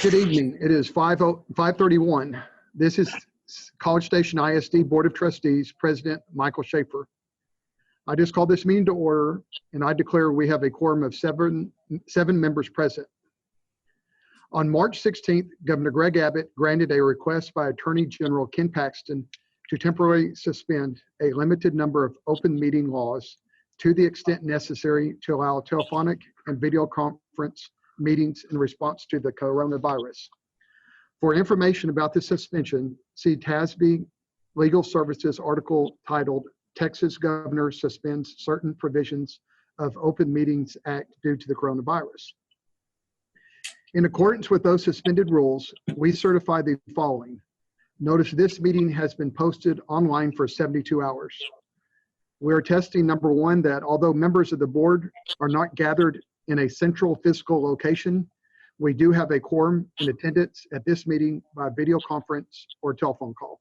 Good evening. It is 5:31. This is College Station ISD Board of Trustees, President Michael Schaefer. I just called this meeting to order, and I declare we have a quorum of seven members present. On March 16th, Governor Greg Abbott granted a request by Attorney General Ken Paxton to temporarily suspend a limited number of open meeting laws to the extent necessary to allow telephonic and video conference meetings in response to the coronavirus. For information about the suspension, see TASB Legal Services article titled Texas Governor Suspends Certain Provisions of Open Meetings Act Due to the Coronavirus. In accordance with those suspended rules, we certify the following. Notice this meeting has been posted online for 72 hours. We are testing, number one, that although members of the board are not gathered in a central physical location, we do have a quorum in attendance at this meeting by video conference or telephone call.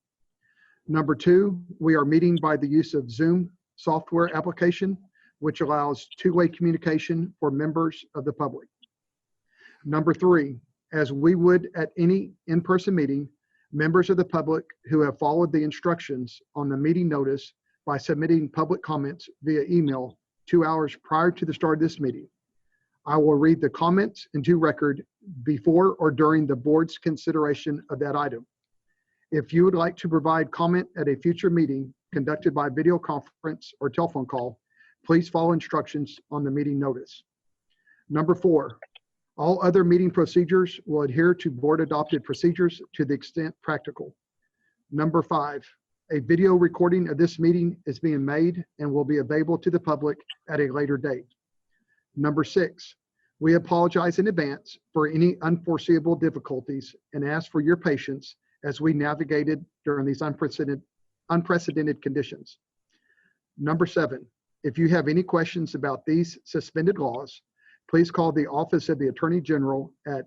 Number two, we are meeting by the use of Zoom software application, which allows two-way communication for members of the public. Number three, as we would at any in-person meeting, members of the public who have followed the instructions on the meeting notice by submitting public comments via email 2 hours prior to the start of this meeting. I will read the comments into record before or during the board's consideration of that item. If you would like to provide comment at a future meeting conducted by video conference or telephone call, please follow instructions on the meeting notice. Number four, all other meeting procedures will adhere to board adopted procedures to the extent practical. Number five, a video recording of this meeting is being made and will be available to the public at a later date. Number six, we apologize in advance for any unforeseeable difficulties and ask for your patience as we navigated during these unprecedented conditions. Number seven, if you have any questions about these suspended laws, please call the Office of the Attorney General at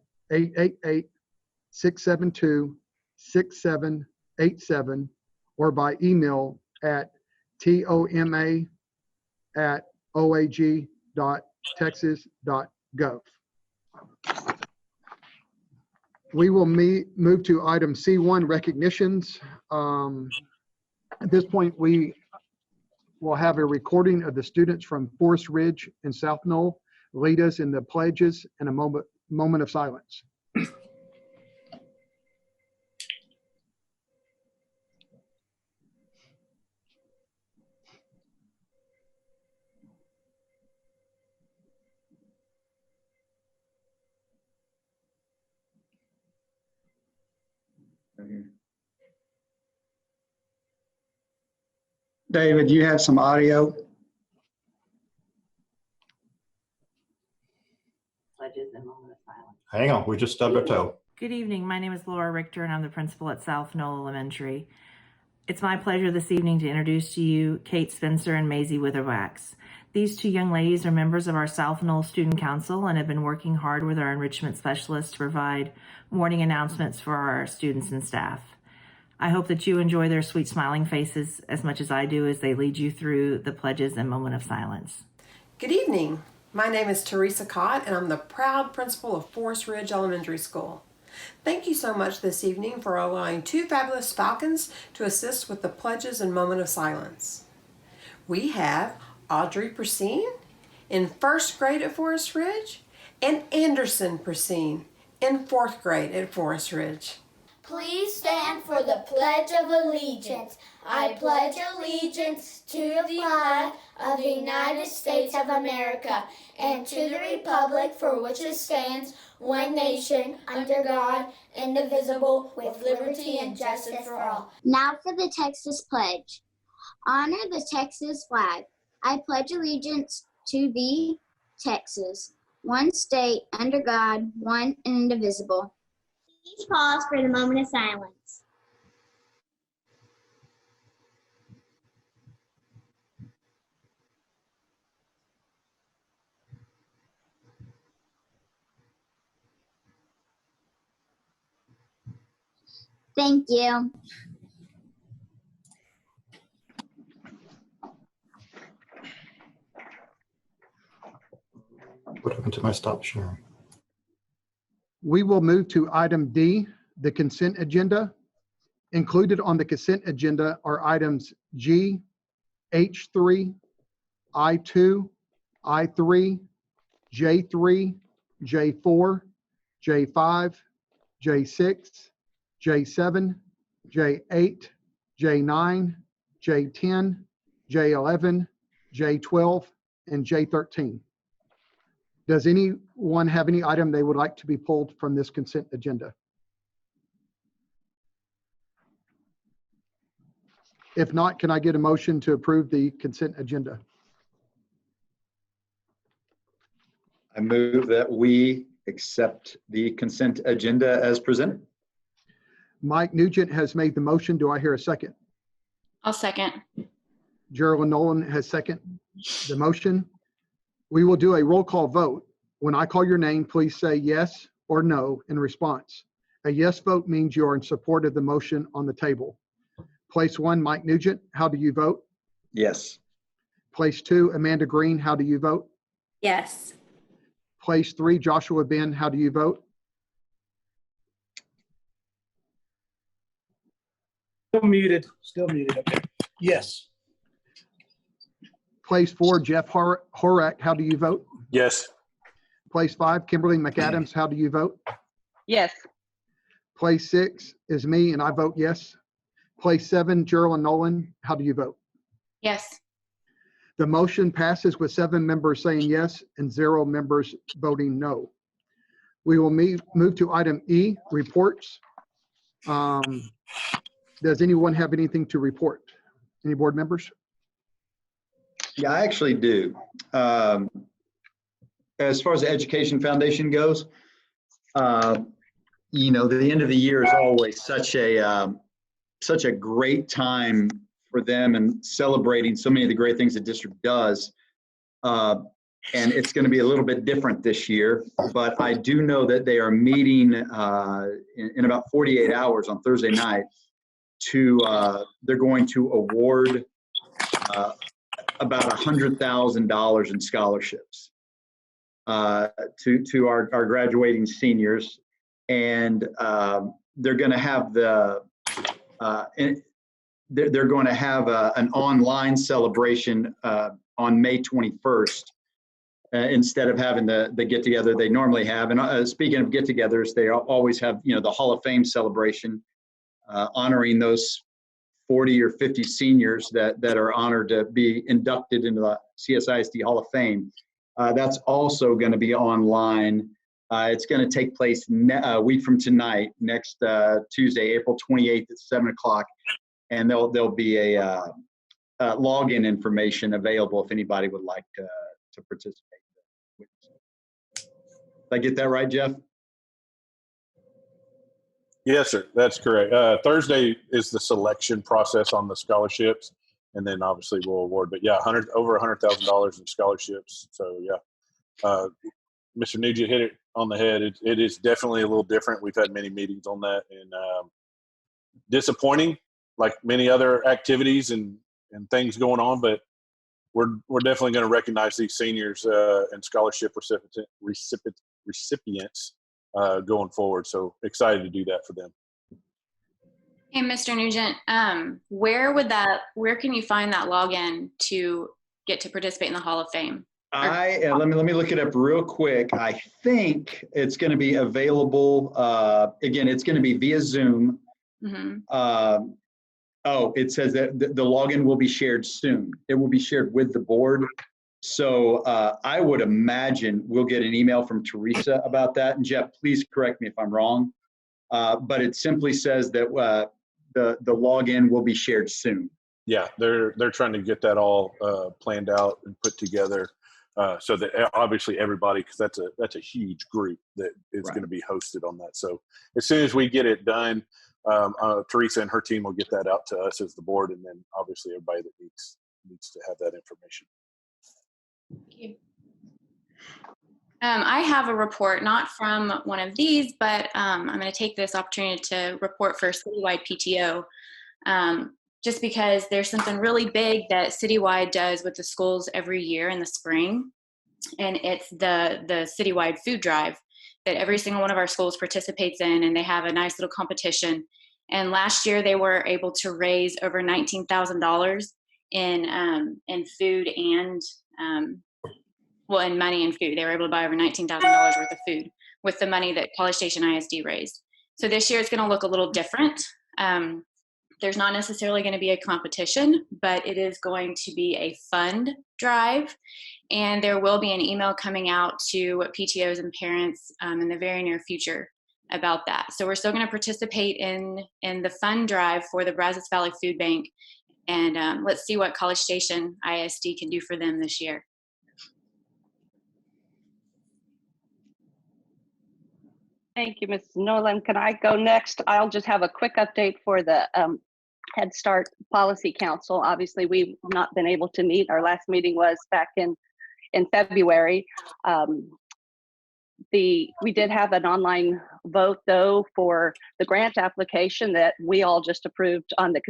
888-672-6787 or by email at toma@oag.texas.gov. We will move to item C1, recognitions. At this point, we will have a recording of the students from Forest Ridge and South Knoll lead us in the pledges and a moment of silence. David, you have some audio. Pledges and moment of silence. Hang on, we just stubbed our toe. Good evening. My name is Laura Richter, and I'm the principal at South Knoll Elementary. It's my pleasure this evening to introduce to you Kate Spencer and Maisie Witherwax. These two young ladies are members of our South Knoll Student Council and have been working hard with our enrichment specialists to provide morning announcements for our students and staff. I hope that you enjoy their sweet smiling faces as much as I do as they lead you through the pledges and moment of silence. Good evening. My name is Teresa Cott, and I'm the proud principal of Forest Ridge Elementary School. Thank you so much this evening for allowing two fabulous Falcons to assist with the pledges and moment of silence. We have Audrey Persine in 1st grade at Forest Ridge and Anderson Persine in 4th grade at Forest Ridge. Please stand for the Pledge of Allegiance. I pledge allegiance to the flag of the United States of America and to the republic for which it stands, one nation, under God, indivisible, with liberty and justice for all. Now for the Texas Pledge. Honor the Texas flag. I pledge allegiance to thee, Texas, one state, under God, one and indivisible. Please pause for the moment of silence. Thank you. What happened to my stop sharing? We will move to item D, the consent agenda. Included on the consent agenda are items G, H3, I2, I3, J3, J4, J5, J6, J7, J8, J9, J10, J11, J12, and J13. Does anyone have any item they would like to be pulled from this consent agenda? If not, can I get a motion to approve the consent agenda? I move that we accept the consent agenda as presented. Mike Nugent has made the motion. Do I hear a second? I'll second. Geraldine Nolan has second the motion. We will do a roll call vote. When I call your name, please say yes or no in response. A yes vote means you are in support of the motion on the table. Place 1, Mike Nugent, how do you vote? Yes. Place 2, Amanda Green, how do you vote? Yes. Place 3, Joshua Ben, how do you vote? Still muted. Okay. Yes. Place 4, Jeff Horak, how do you vote? Yes. Place 5, Kimberly McAdams, how do you vote? Yes. Place 6 is me, and I vote yes. Place 7, Geraldine Nolan, how do you vote? Yes. The motion passes with 7 members saying yes and 0 members voting no. We will move to item E, reports. Does anyone have anything to report? Any board members? Yeah, I actually do. As far as the Education Foundation goes, you know, the end of the year is always such a great time for them and celebrating so many of the great things the district does. And it's going to be a little bit different this year, but I do know that they are meeting in about 48 hours on Thursday night they're going to award about $100,000 in scholarships to our graduating seniors. And they're going to have they're going to have an online celebration on May 21st instead of having the get together they normally have. And speaking of get-togethers, they always have, you know, the Hall of Fame celebration honoring those 40 or 50 seniors that are honored to be inducted into the CSISD Hall of Fame. That's also going to be online. It's going to take place a week from tonight, next Tuesday, April 28th at 7 o'clock. And there'll be a login information available if anybody would like to participate. Did I get that right, Jeff? Yes, sir. That's correct. Thursday is the selection process on the scholarships, and then obviously we'll award. But yeah, over $100,000 in scholarships. So yeah, Mr. Nugent hit it on the head. It is definitely a little different. We've had many meetings on that, and disappointing, like many other activities and things going on. But we're definitely going to recognize these seniors and scholarship recipients going forward. So excited to do that for them. Hey, Mr. Nugent, where can you find that login to get to participate in the Hall of Fame? Let me look it up real quick. I think it's going to be available. Again, it's going to be via Zoom. Mm-hmm. It says that the login will be shared soon. It will be shared with the board. So I would imagine we'll get an email from Teresa about that. And Jeff, please correct me if I'm wrong. But it simply says that the login will be shared soon. Yeah, they're trying to get that all planned out and put together so that obviously everybody, because that's a huge group that is going to be hosted on that. So as soon as we get it done, Teresa and her team will get that out to us as the board, and then obviously everybody that needs to have that information. Thank you. I have a report, not from one of these, but I'm going to take this opportunity to report for citywide PTO, just because there's something really big that citywide does with the schools every year in the spring, and it's the citywide food drive. that every single one of our schools participates in, and they have a nice little competition. And last year they were able to raise over $19,000 in food and in money and food. They were able to buy over $19,000 worth of food with the money that College Station ISD raised. So this year it's going to look a little different. There's not necessarily going to be a competition, but it is going to be a fund drive. And there will be an email coming out to PTOs and parents in the very near future about that. So we're still going to participate in the fund drive for the Brazos Valley Food Bank. And let's see what College Station ISD can do for them this year. Thank you, Mrs. Nolan. Can I go next? I'll just have a quick update for the Head Start Policy Council. Obviously, we've not been able to meet. Our last meeting was back in February. We did have an online vote, though, for the grant application that we all just approved on the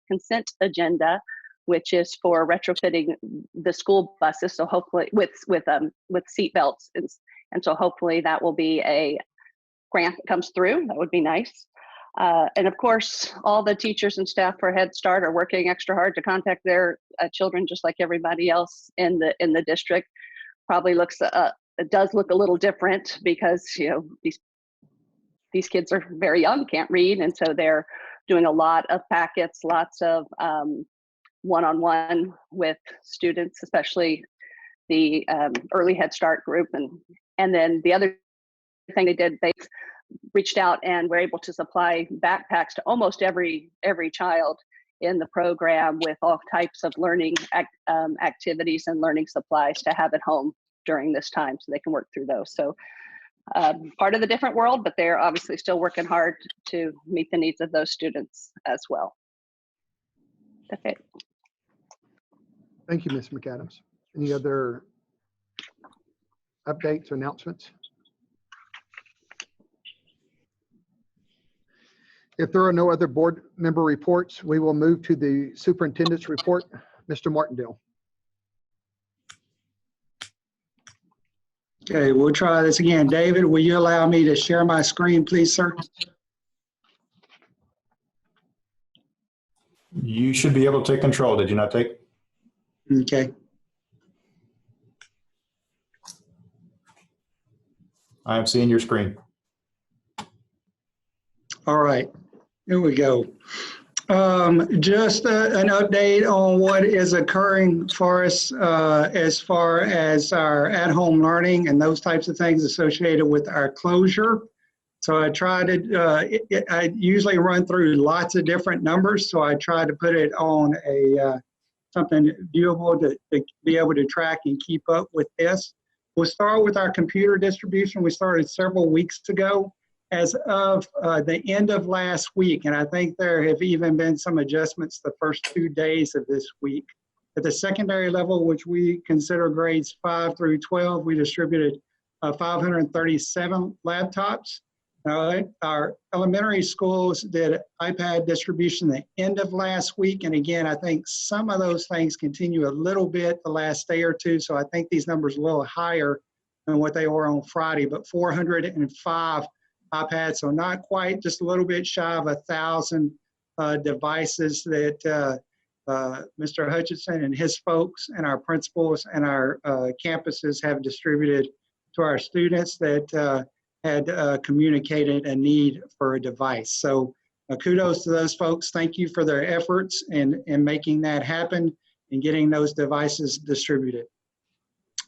consent agenda, which is for retrofitting the school buses. So hopefully with seat belts, and so hopefully that will be a grant that comes through. That would be nice. And of course, all the teachers and staff for Head Start are working extra hard to contact their children, just like everybody else in the district. Probably it does look a little different because these kids are very young, can't read, and so they're doing a lot of packets, lots of one-on-one with students, especially the early Head Start group, and then the other thing they did, they reached out and were able to supply backpacks to almost every child in the program with all types of learning activities and learning supplies to have at home during this time so they can work through those. So part of the different world, but they're obviously still working hard to meet the needs of those students as well. That's it. Thank you, Ms. McAdams. Any other updates or announcements? If there are no other board member reports, we will move to the superintendent's report. Mr. Martindale. Okay, we'll try this again. David, will you allow me to share my screen, please, sir? You should be able to take control. Did you not take? Okay. I am seeing your screen. All right, here we go. Just an update on what is occurring for us as far as our at-home learning and those types of things associated with our closure. So I try to, I usually run through lots of different numbers, so I try to put it on a something viewable to be able to track and keep up with this. We'll start with our computer distribution. We started several weeks ago. As of the end of last week, and I think there have even been some adjustments the first 2 days of this week. At the secondary level, which we consider grades 5 through 12, we distributed 537 laptops. Our elementary schools did iPad distribution the end of last week, and again, I think some of those things continue a little bit the last day or two, so I think these numbers are a little higher than what they were on Friday, but 405 iPads, so not quite, just a little bit shy of 1,000 devices that Mr. Hutchinson and his folks and our principals and our campuses have distributed to our students that had communicated a need for a device. So kudos to those folks. Thank you for their efforts in making that happen and getting those devices distributed.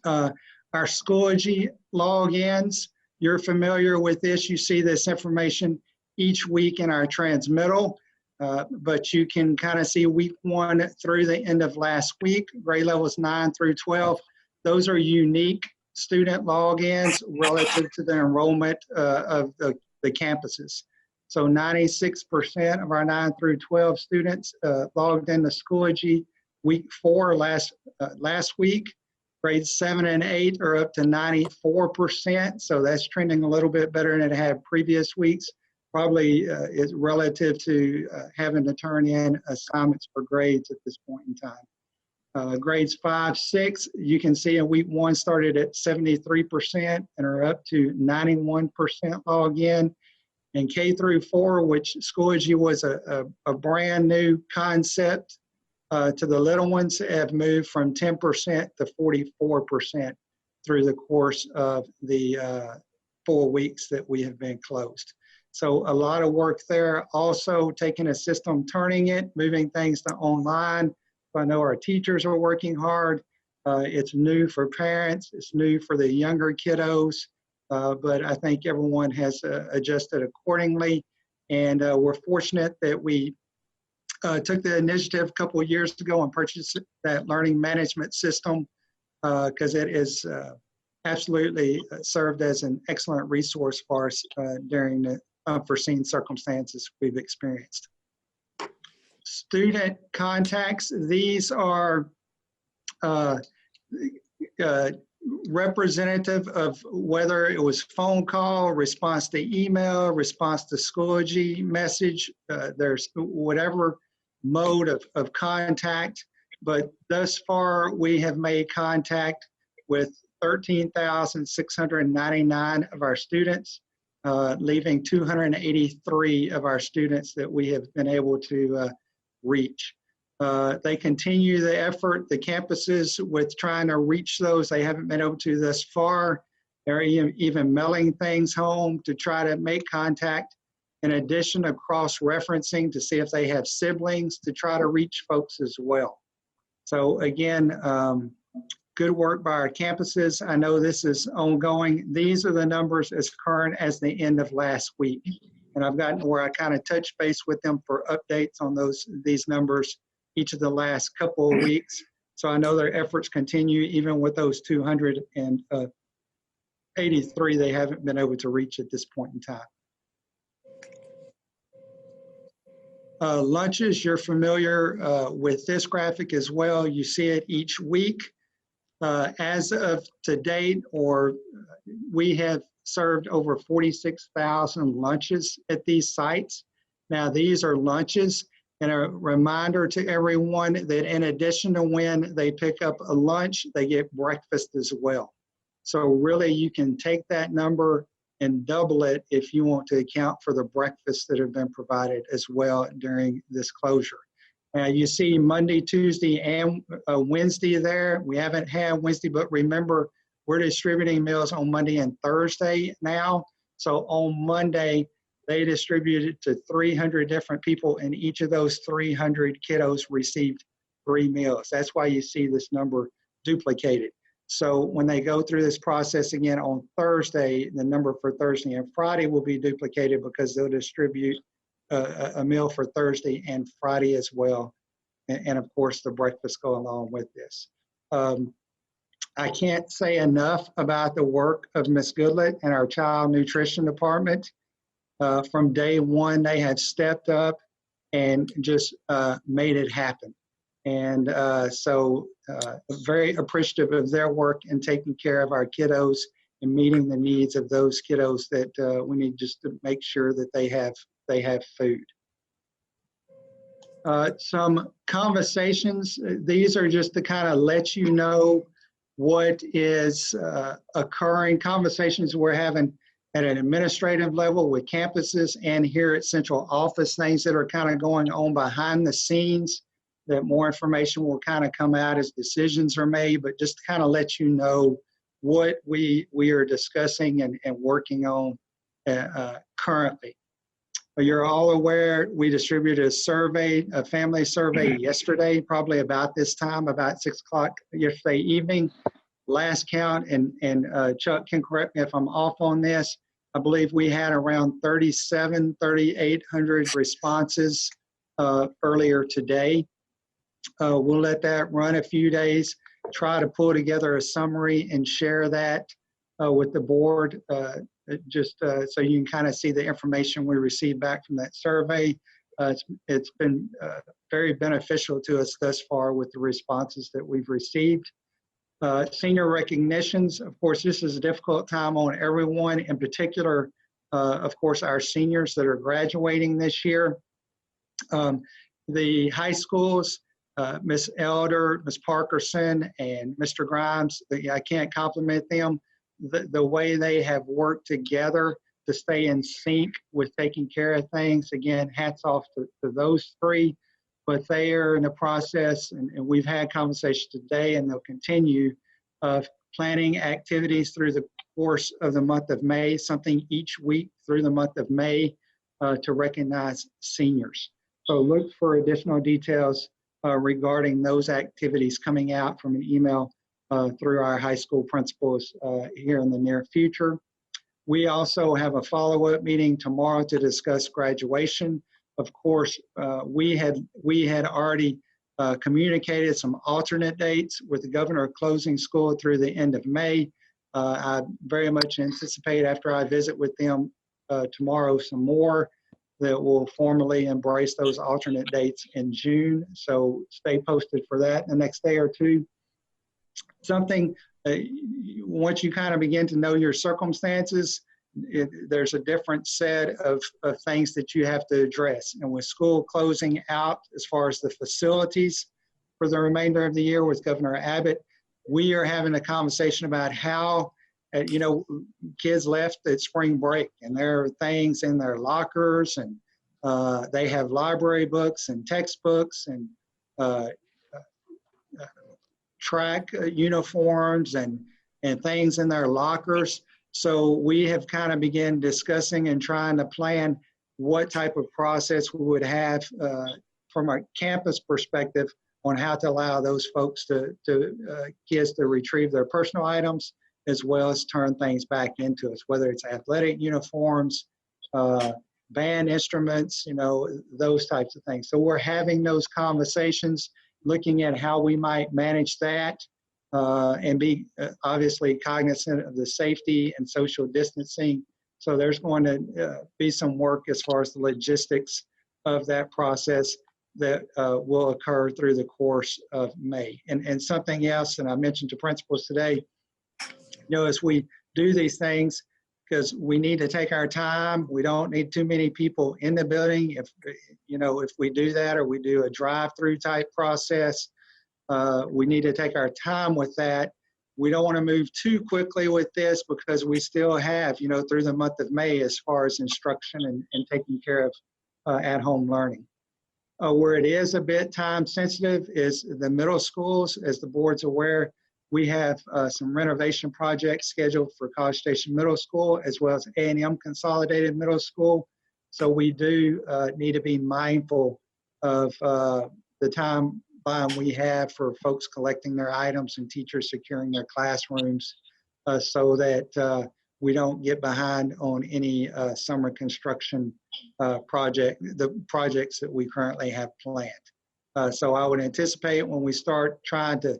Our Schoology logins, you're familiar with this. You see this information each week in our transmittal, but you can kind of see week 1 through the end of last week, grade levels 9 through 12. Those are unique student logins relative to the enrollment of the campuses. So 96% of our 9 through 12 students logged into Schoology week 4 last week. Grades 7 and 8 are up to 94%, so that's trending a little bit better than it had previous weeks. Probably is relative to having to turn in assignments for grades at this point in time. Grades 5, 6, you can see in week 1 started at 73% and are up to 91% login. And K through 4, which Schoology was a brand new concept to the little ones, have moved from 10% to 44% through the course of the 4 weeks that we have been closed. So a lot of work there. Also taking a system, turning it, moving things to online. I know our teachers are working hard. It's new for parents. It's new for the younger kiddos. But I think everyone has adjusted accordingly. And we're fortunate that we took the initiative a couple of years ago and purchased that learning management system because it is absolutely served as an excellent resource for us during the unforeseen circumstances we've experienced. Student contacts, these are representative of whether it was phone call, response to email, response to Schoology message, there's whatever mode of contact, but thus far we have made contact with 13,699 of our students, leaving 283 of our students that we have been able to reach. They continue the effort, the campuses, with trying to reach those they haven't been able to thus far. They're even mailing things home to try to make contact. In addition to cross-referencing to see if they have siblings to try to reach folks as well. So again, good work by our campuses. I know this is ongoing. These are the numbers as current as the end of last week. And I've gotten where I kind of touch base with them for updates on these numbers each of the last couple of weeks. So I know their efforts continue even with those 283 they haven't been able to reach at this point in time. Lunches, you're familiar with this graphic as well. You see it each week. As of to date, we have served over 46,000 lunches at these sites. Now, these are lunches, and a reminder to everyone that in addition to when they pick up a lunch, they get breakfast as well. So really, you can take that number and double it if you want to account for the breakfasts that have been provided as well during this closure. You see Monday, Tuesday, and Wednesday there. We haven't had Wednesday, but remember, we're distributing meals on Monday and Thursday now. So on Monday, they distributed to 300 different people, and each of those 300 kiddos received 3 meals. That's why you see this number duplicated. So when they go through this process again on Thursday, the number for Thursday and Friday will be duplicated because they'll distribute a meal for Thursday and Friday as well. And of course, the breakfast go along with this. I can't say enough about the work of Ms. Goodlett and our child nutrition department. From day one, they have stepped up and just made it happen. And so very appreciative of their work in taking care of our kiddos and meeting the needs of those kiddos that we need just to make sure that they have food. Some conversations, these are just to kind of let you know what is occurring, conversations we're having at an administrative level with campuses and here at central office, things that are kind of going on behind the scenes, that more information will kind of come out as decisions are made, but just to kind of let you know what we are discussing and working on currently. You're all aware we distributed a survey, a family survey yesterday, probably about this time, about 6 o'clock yesterday evening. Last count, and Chuck can correct me if I'm off on this, I believe we had around 3,800 responses earlier today. We'll let that run a few days, try to pull together a summary and share that with the board, just so you can kind of see the information we received back from that survey. It's been very beneficial to us thus far with the responses that we've received. Senior recognitions, of course, this is a difficult time on everyone, in particular, of course, our seniors that are graduating this year. The high schools Ms. Elder, Ms. Parkerson, and Mr. Grimes. I can't compliment them. The way they have worked together to stay in sync with taking care of things. Again, hats off to those three, but they are in the process, and we've had conversations today, and they'll continue, of planning activities through the course of the month of May, something each week through the month of May to recognize seniors. So look for additional details regarding those activities coming out from an email through our high school principals here in the near future. We also have a follow-up meeting tomorrow to discuss graduation. Of course, we had already communicated some alternate dates with the governor closing school through the end of May. I very much anticipate after I visit with them tomorrow some more that will formally embrace those alternate dates in June. So stay posted for that in the next day or two. Something, once you kind of begin to know your circumstances, there's a different set of things that you have to address. And with school closing out as far as the facilities for the remainder of the year with Governor Abbott, we are having a conversation about how, kids left at spring break and there are things in their lockers, and they have library books and textbooks and track uniforms and things in their lockers. So we have kind of begun discussing and trying to plan what type of process we would have from a campus perspective on how to allow those folks kids to retrieve their personal items, as well as turn things back into us, whether it's athletic uniforms, band instruments, those types of things. So we're having those conversations, looking at how we might manage that and be obviously cognizant of the safety and social distancing. So there's going to be some work as far as the logistics of that process that will occur through the course of May. And something else, and I mentioned to principals today, as we do these things, because we need to take our time. We don't need too many people in the building. If we do that, or we do a drive-through type process, we need to take our time with that. We don't want to move too quickly with this because we still have, through the month of May as far as instruction and taking care of at-home learning. Where it is a bit time sensitive is the middle schools. As the board's aware, we have some renovation projects scheduled for College Station Middle School, as well as A&M Consolidated Middle School. So we do need to be mindful of the timeline we have for folks collecting their items and teachers securing their classrooms so that we don't get behind on any summer construction the projects that we currently have planned. So I would anticipate when we start trying to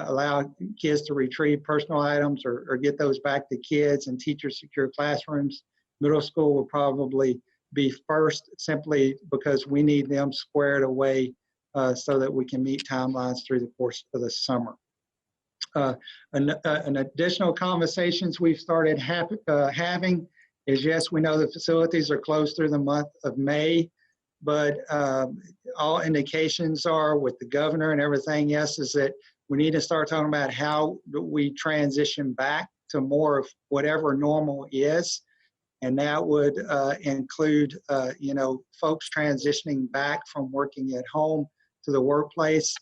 allow kids to retrieve personal items or get those back to kids and teachers secure classrooms, middle school will probably be first, simply because we need them squared away so that we can meet timelines through the course of the summer. An additional conversations we've started having is, yes, we know the facilities are closed through the month of May, but all indications are with the governor and everything, yes, is that we need to start talking about how we transition back to more of whatever normal is. And that would include, folks transitioning back from working at home to the workplace.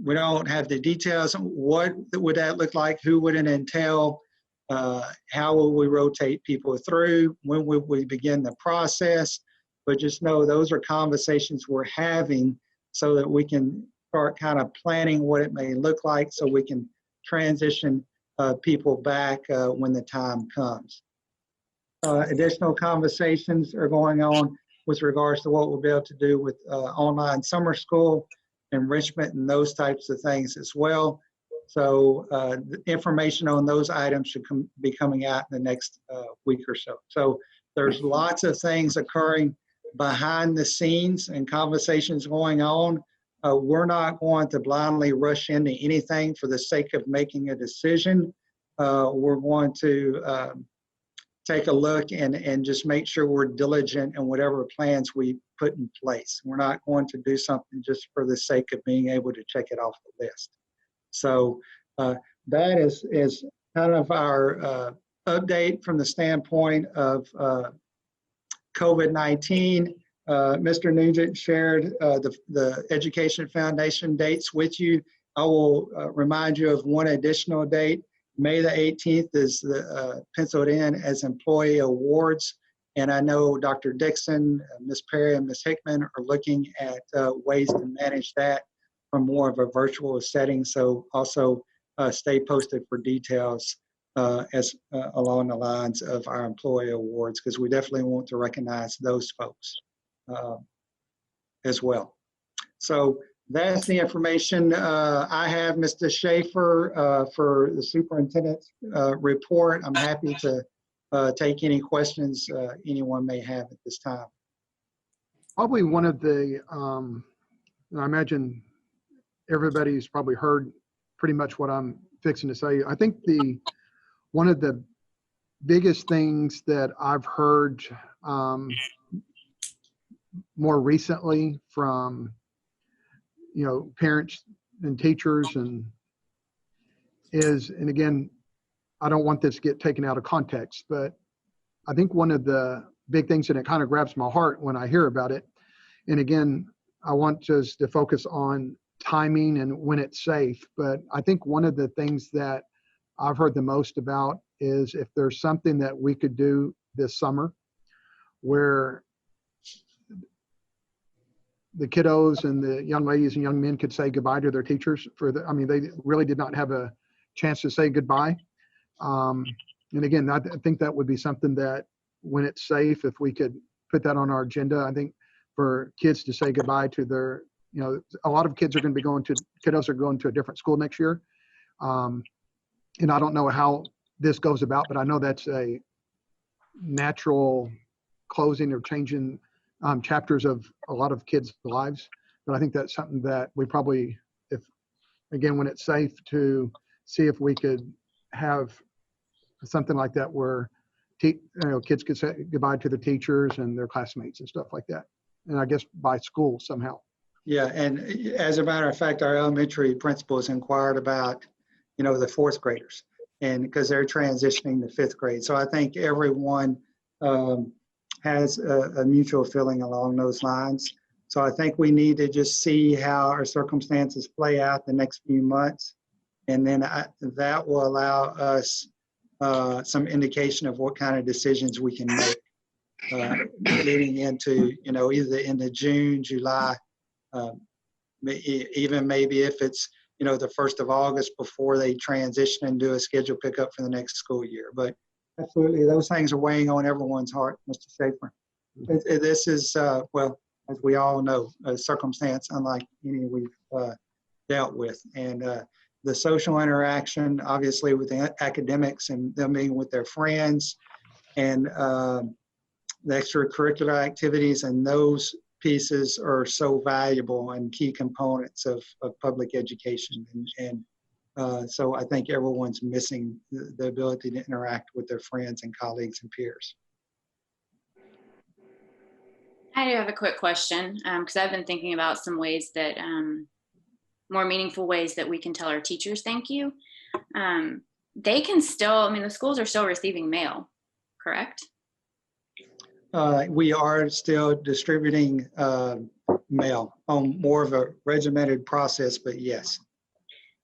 We don't have the details. What would that look like? Who would it entail? How will we rotate people through? When will we begin the process? But just know those are conversations we're having so that we can start kind of planning what it may look like so we can transition people back when the time comes. Additional conversations are going on with regards to what we'll be able to do with online summer school, enrichment, and those types of things as well. So the information on those items should be coming out in the next week or so. So there's lots of things occurring behind the scenes and conversations going on. We're not going to blindly rush into anything for the sake of making a decision. We're going to take a look and just make sure we're diligent in whatever plans we put in place. We're not going to do something just for the sake of being able to check it off the list. So that is kind of our update from the standpoint of COVID-19. Mr. Nugent shared the Education Foundation dates with you. I will remind you of one additional date. May the 18th is penciled in as employee awards. And I know Dr. Dixon, Ms. Perry, and Ms. Hickman are looking at ways to manage that from more of a virtual setting. So also stay posted for details along the lines of our employee awards, because we definitely want to recognize those folks as well. So that's the information I have. Mr. Schaefer, for the superintendent's report, I'm happy to take any questions anyone may have at this time. Probably one of the, I imagine everybody's probably heard pretty much what I'm fixing to say. I think one of the biggest things that I've heard more recently from parents and teachers and again, I don't want this to get taken out of context, but I think one of the big things, and it kind of grabs my heart when I hear about it, and again, I want us to focus on timing and when it's safe, but I think one of the things that I've heard the most about is if there's something that we could do this summer where the kiddos and the young ladies and young men could say goodbye to their teachers they really did not have a chance to say goodbye. And again, I think that would be something that when it's safe, if we could put that on our agenda, I think for kids to say goodbye to their, a lot of kids are going to be kiddos are going to a different school next year. And I don't know how this goes about, but I know that's a natural closing or changing chapters of a lot of kids' lives. But I think that's something that we probably, when it's safe, to see if we could have something like that where kids could say goodbye to their teachers and their classmates and stuff like that. And I guess by school somehow. Yeah, and as a matter of fact, our elementary principals inquired about, the fourth graders, and because they're transitioning to fifth grade. So I think everyone has a mutual feeling along those lines. So I think we need to just see how our circumstances play out the next few months. And then that will allow us some indication of what kind of decisions we can make leading into, either into June, July, even maybe if it's, the 1st of August before they transition and do a scheduled pickup for the next school year. But absolutely, those things are weighing on everyone's heart, Mr. Schaefer. This is, as we all know, a circumstance unlike any we've dealt with. And the social interaction, obviously, with the academics and them being with their friends, and the extracurricular activities, and those pieces are so valuable and key components of public education. And so I think everyone's missing the ability to interact with their friends and colleagues and peers. I do have a quick question, because I've been thinking about some ways that, more meaningful ways that we can tell our teachers thank you. They can still, the schools are still receiving mail, correct? We are still distributing mail on more of a regimented process, but yes.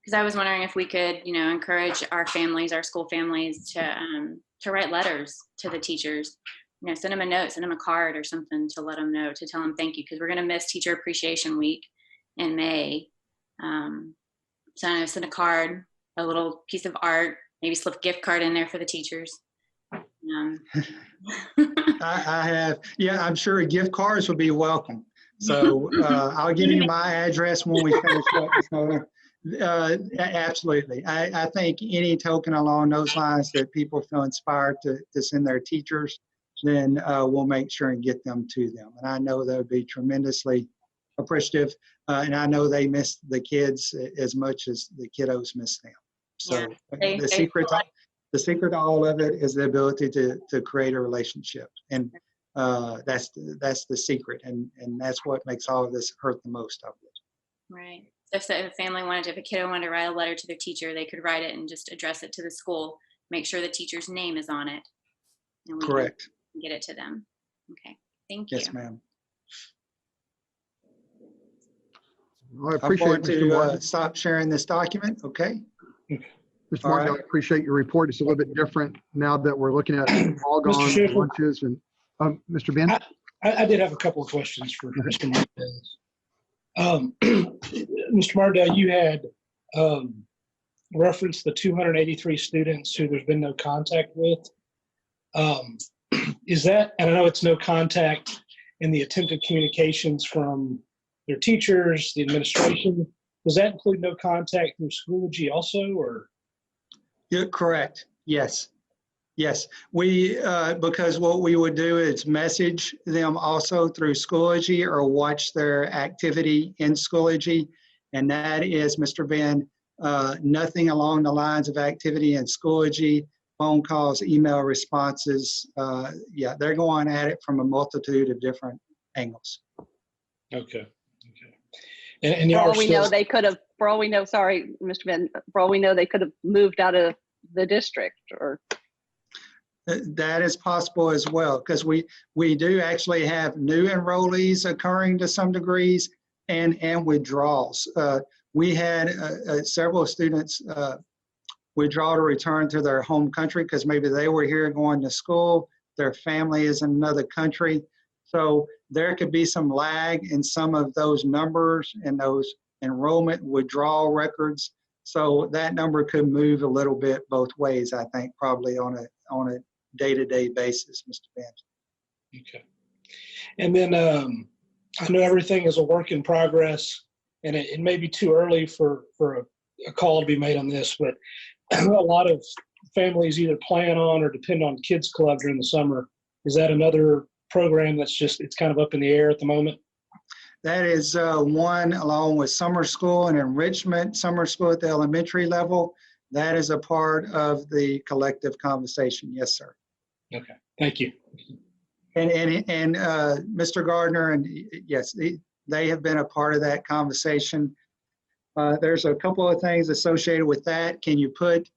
Because I was wondering if we could, encourage our families, our school families, to write letters to the teachers. Send them a note, send them a card or something to let them know, to tell them thank you, because we're going to miss Teacher Appreciation Week in May. So send a card, a little piece of art, maybe slip a gift card in there for the teachers. I have, I'm sure gift cards would be welcome. So I'll give you my address when we finish up. Absolutely. I think any token along those lines that people feel inspired to send their teachers, then we'll make sure and get them to them. And I know they'll be tremendously appreciative. And I know they miss the kids as much as the kiddos miss them. So the secret, The secret to all of it is the ability to create a relationship. And that's the secret. And that's what makes all of this hurt the most of it. Right. If a family wanted to, if a kiddo wanted to write a letter to their teacher, they could write it and just address it to the school, make sure the teacher's name is on it. And we Correct. Can get it to them. Okay. Thank you. Yes, ma'am. Well, I I'm appreciate going it, Mr. Martin. to stop sharing this document, okay? Mr. All Martin, right. I appreciate your report. It's a little bit different now that we're looking at all Mr. gone Schiffer. lunches and, Mr. Ben? I did have a couple of questions for Mr. Martindale. Mr. Martindale, you had referenced the 283 students who there's been no contact with. Is that, and I know it's no contact in the attempted communications from their teachers, the administration, does that include no contact through Schoology also, or? You're correct. Yes. Yes. We, because what we would do is message them also through Schoology or watch their activity in Schoology. And that is, Mr. Ben, nothing along the lines of activity in Schoology, phone calls, email responses. Yeah, they're going at it from a multitude of different angles. Okay. And For y'all all are we still, know, they could have, for all we know, sorry, Mr. Ben, for all we know, they could have moved out of the district or. That is possible as well, because we do actually have new enrollees occurring to some degrees and withdrawals. We had several students withdraw to return to their home country because maybe they were here going to school, their family is in another country. So there could be some lag in some of those numbers and those enrollment withdrawal records. So that number could move a little bit both ways, I think, probably on a day-to-day basis, Mr. Ben. okay. And then I know everything is a work in progress, and it may be too early for a call to be made on this, but a lot of families either plan on or depend on Kids Club during the summer. Is that another program that's just, it's kind of up in the air at the moment? That is one, along with summer school and enrichment, summer school at the elementary level. That is a part of the collective conversation. Yes, sir. Okay, thank you. And Mr. Gardner, and yes, they have been a part of that conversation. There's a couple of things associated with that. Can you put,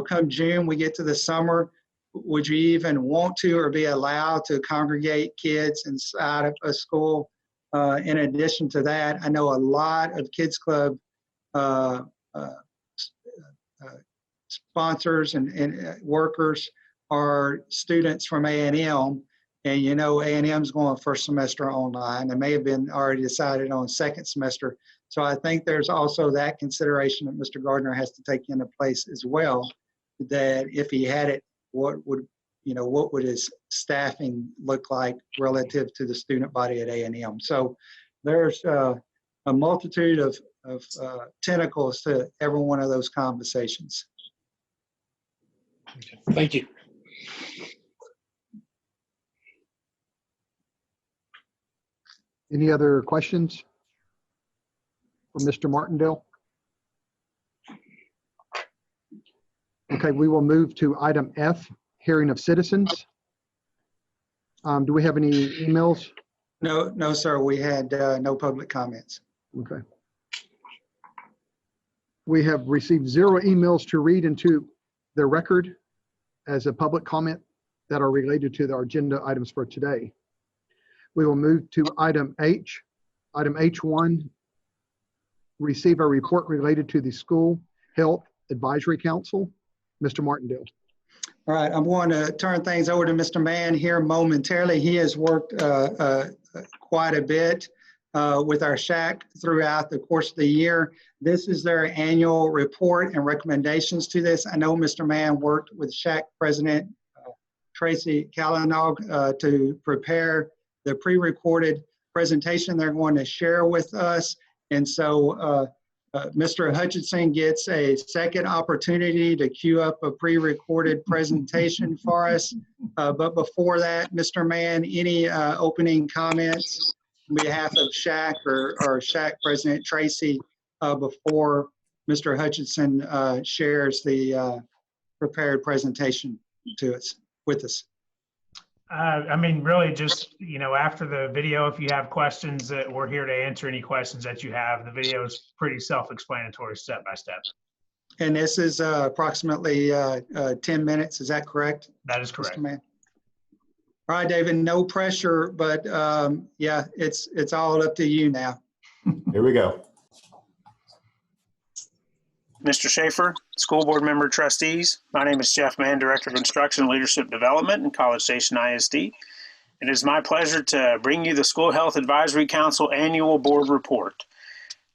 come June, we get to the summer, would you even want to or be allowed to congregate kids inside of a school? In addition to that, I know a lot of Kids Club sponsors and workers are students from A&M, and A&M's going first semester online. It may have been already decided on second semester. So I think there's also that consideration that Mr. Gardner has to take into place as well, that if he had it, what would his staffing look like relative to the student body at A&M? So there's a multitude of tentacles to every one of those conversations. Okay, thank you. Any other questions for Mr. Martindale? Okay, we will move to item F, hearing of citizens. Do we have any emails? No, sir. We had no public comments. Okay. We have received 0 emails to read into the record as a public comment that are related to our agenda items for today. We will move to item H. Item H1, receive a report related to the School Health Advisory Council. Mr. Martindale. All right, I'm going to turn things over to Mr. Mann here momentarily. He has worked quite a bit with our SHAC throughout the course of the year. This is their annual report and recommendations to this. I know Mr. Mann worked with SHAC President Tracy Calinog to prepare the pre-recorded presentation they're going to share with us. And so Mr. Hutchinson gets a second opportunity to queue up a pre-recorded presentation for us. But before that, Mr. Mann, any opening comments on behalf of SHAC or SHAC President Tracy before Mr. Hutchinson shares the prepared presentation to us, with us. I mean, really just, after the video, if you have questions, that we're here to answer any questions that you have. The video is pretty self-explanatory, step by step. And this is approximately 10 minutes. Is that correct? That is correct. Mr. Mann? All right, David, no pressure, but yeah, it's all up to you now. Here we go. Mr. Schaefer, school board member, trustees. My name is Jeff Mann, Director of Instruction and Leadership Development in College Station ISD. It is my pleasure to bring you the School Health Advisory Council Annual Board Report.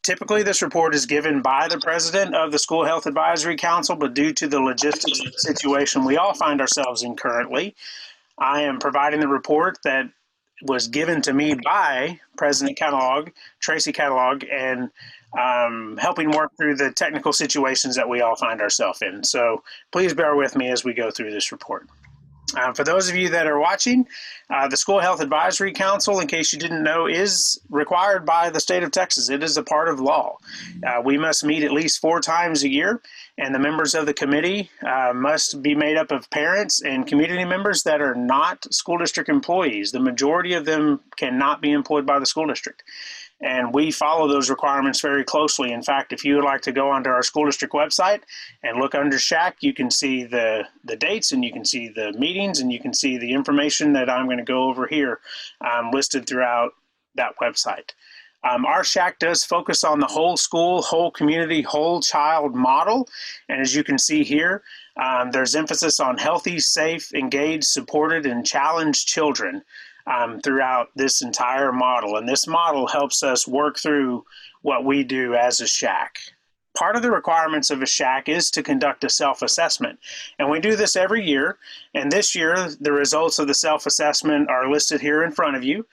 Typically, this report is given by the president of the School Health Advisory Council, but due to the logistics situation we all find ourselves in currently, I am providing the report that was given to me by President Catalog, Tracy Catalog, and helping work through the technical situations that we all find ourselves in. So please bear with me as we go through this report. For those of you that are watching, the School Health Advisory Council, in case you didn't know, is required by the state of Texas. It is a part of law. We must meet at least 4 times a year, and the members of the committee must be made up of parents and community members that are not school district employees. The majority of them cannot be employed by the school district. And we follow those requirements very closely. In fact, if you would like to go onto our school district website and look under SHAC, you can see the dates, and you can see the meetings, and you can see the information that I'm going to go over here listed throughout that website. Our SHAC does focus on the whole school, whole community, whole child model. And as you can see here, there's emphasis on healthy, safe, engaged, supported, and challenged children throughout this entire model. And this model helps us work through what we do as a SHAC. Part of the requirements of a SHAC is to conduct a self-assessment. And we do this every year. And this year, the results of the self-assessment are listed here in front of you.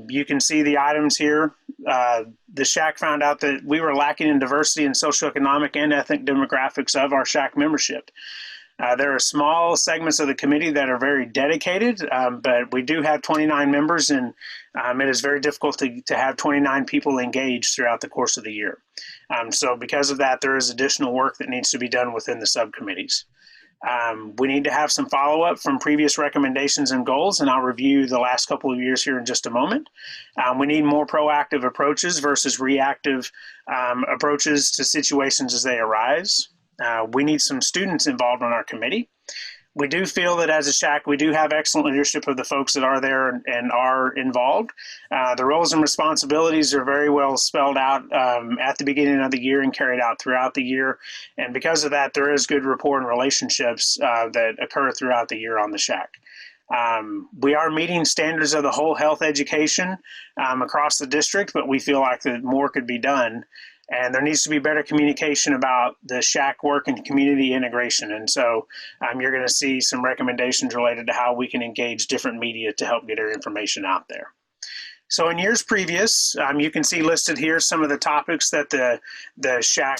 You can see the items here. The SHAC found out that we were lacking in diversity in socioeconomic and ethnic demographics of our SHAC membership. There are small segments of the committee that are very dedicated, but we do have 29 members, and it is very difficult to have 29 people engaged throughout the course of the year. So because of that, there is additional work that needs to be done within the subcommittees. We need to have some follow-up from previous recommendations and goals, and I'll review the last couple of years here in just a moment. We need more proactive approaches versus reactive approaches to situations as they arise. We need some students involved on our committee. We do feel that as a SHAC, we do have excellent leadership of the folks that are there and are involved. The roles and responsibilities are very well spelled out at the beginning of the year and carried out throughout the year. And because of that, there is good rapport and relationships that occur throughout the year on the SHAC. We are meeting standards of the whole health education across the district, but we feel like that more could be done. And there needs to be better communication about the SHAC work and community integration. And so you're going to see some recommendations related to how we can engage different media to help get our information out there. So in years previous, you can see listed here some of the topics that the SHAC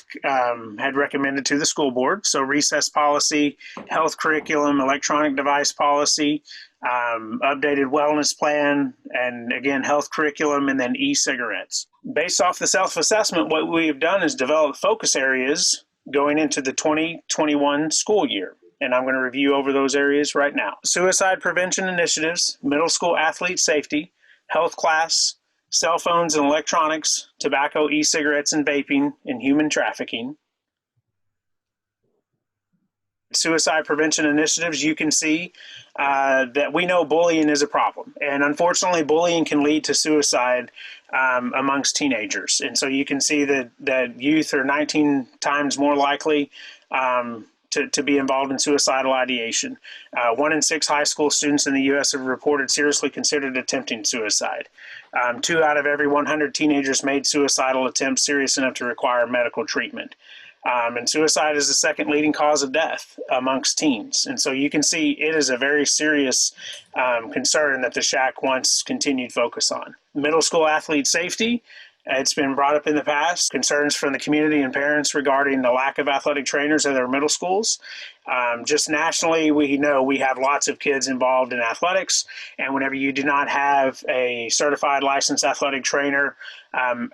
had recommended to the school board. So recess policy, health curriculum, electronic device policy, updated wellness plan, and again, health curriculum, and then e-cigarettes. Based off the self-assessment, what we've done is develop focus areas going into the 2021 school year. And I'm going to review over those areas right now. Suicide prevention initiatives, middle school athlete safety, health class, cell phones and electronics, tobacco, e-cigarettes and vaping, and human trafficking. Suicide prevention initiatives, you can see that we know bullying is a problem. And unfortunately, bullying can lead to suicide amongst teenagers. And so you can see that youth are 19 times more likely to be involved in suicidal ideation. 1 in 6 high school students in the U.S. have reported seriously considered attempting suicide. 2 out of every 100 teenagers made suicidal attempts serious enough to require medical treatment. And suicide is the second leading cause of death amongst teens. And so you can see it is a very serious concern that the SHAC wants continued focus on. Middle school athlete safety. It's been brought up in the past, concerns from the community and parents regarding the lack of athletic trainers at their middle schools. Just nationally, we know we have lots of kids involved in athletics, and whenever you do not have a certified licensed athletic trainer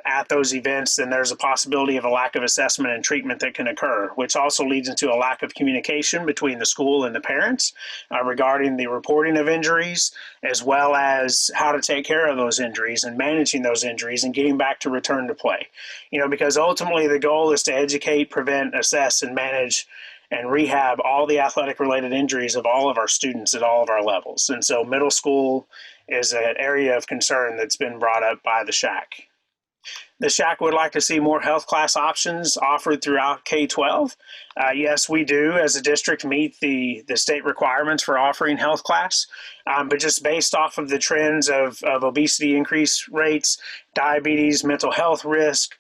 at those events, then there's a possibility of a lack of assessment and treatment that can occur, which also leads into a lack of communication between the school and the parents regarding the reporting of injuries, as well as how to take care of those injuries and managing those injuries and getting back to return to play. Because ultimately the goal is to educate, prevent, assess, and manage and rehab all the athletic related injuries of all of our students at all of our levels. And so middle school is an area of concern that's been brought up by the SHAC. The SHAC would like to see more health class options offered throughout K-12. Yes, we do as a district meet the state requirements for offering health class, but just based off of the trends of obesity increase rates, diabetes, mental health risk,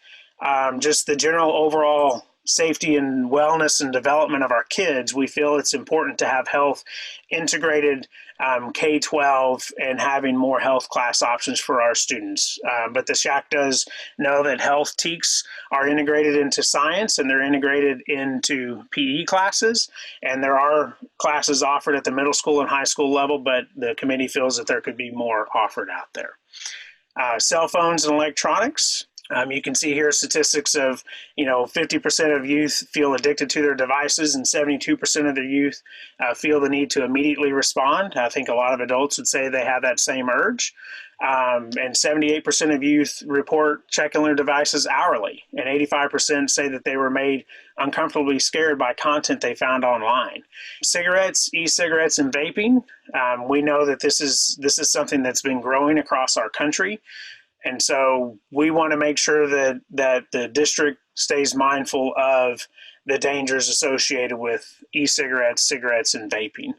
just the general overall safety and wellness and development of our kids, we feel it's important to have health integrated K-12 and having more health class options for our students. But the SHAC does know that health TEKs are integrated into science and they're integrated into PE classes. And there are classes offered at the middle school and high school level, but the committee feels that there could be more offered out there. Cell phones and electronics. You can see here statistics of, 50% of youth feel addicted to their devices and 72% of their youth feel the need to immediately respond. I think a lot of adults would say they have that same urge. And 78% of youth report checking their devices hourly, and 85% say that they were made uncomfortably scared by content they found online. Cigarettes, e-cigarettes, and vaping. We know that this is something that's been growing across our country. And so we want to make sure that the district stays mindful of the dangers associated with e-cigarettes, cigarettes, and vaping.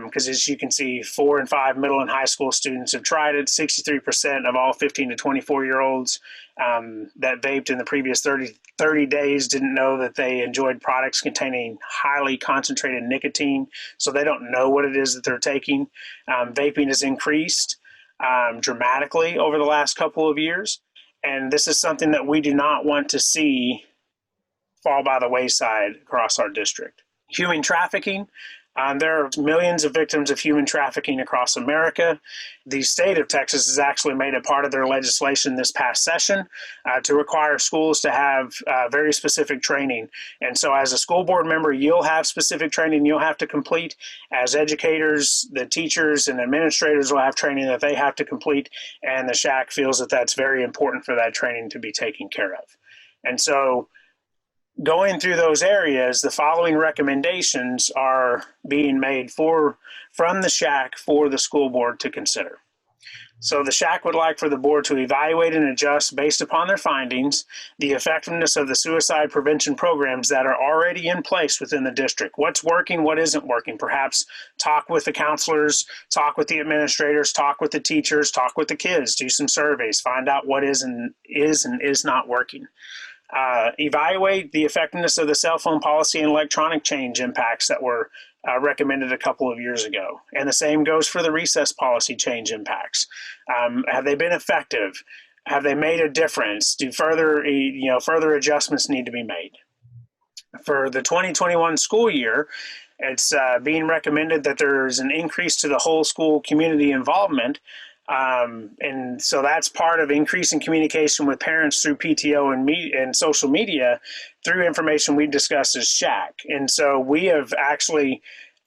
Because as you can see, 4 and 5 middle and high school students have tried it. 63% of all 15 to 24-year-olds that vaped in the previous 30 days didn't know that they enjoyed products containing highly concentrated nicotine, so they don't know what it is that they're taking. Vaping has increased dramatically over the last couple of years. And this is something that we do not want to see fall by the wayside across our district. Human trafficking. There are millions of victims of human trafficking across America. The state of Texas has actually made it part of their legislation this past session to require schools to have very specific training. And so as a school board member, you'll have specific training you'll have to complete. As educators, the teachers and administrators will have training that they have to complete. And the SHAC feels that that's very important for that training to be taken care of. And so going through those areas, the following recommendations are being made from the SHAC for the school board to consider. So the SHAC would like for the board to evaluate and adjust based upon their findings the effectiveness of the suicide prevention programs that are already in place within the district. What's working, what isn't working? Perhaps talk with the counselors, talk with the administrators, talk with the teachers, talk with the kids, do some surveys, find out what is and is not working. Evaluate the effectiveness of the cell phone policy and electronic change impacts that were recommended a couple of years ago. And the same goes for the recess policy change impacts. Have they been effective? Have they made a difference? Do further adjustments need to be made? For the 2021 school year, it's being recommended that there's an increase to the whole school community involvement. And so that's part of increasing communication with parents through PTO and social media through information we discussed as SHAC. And so we have actually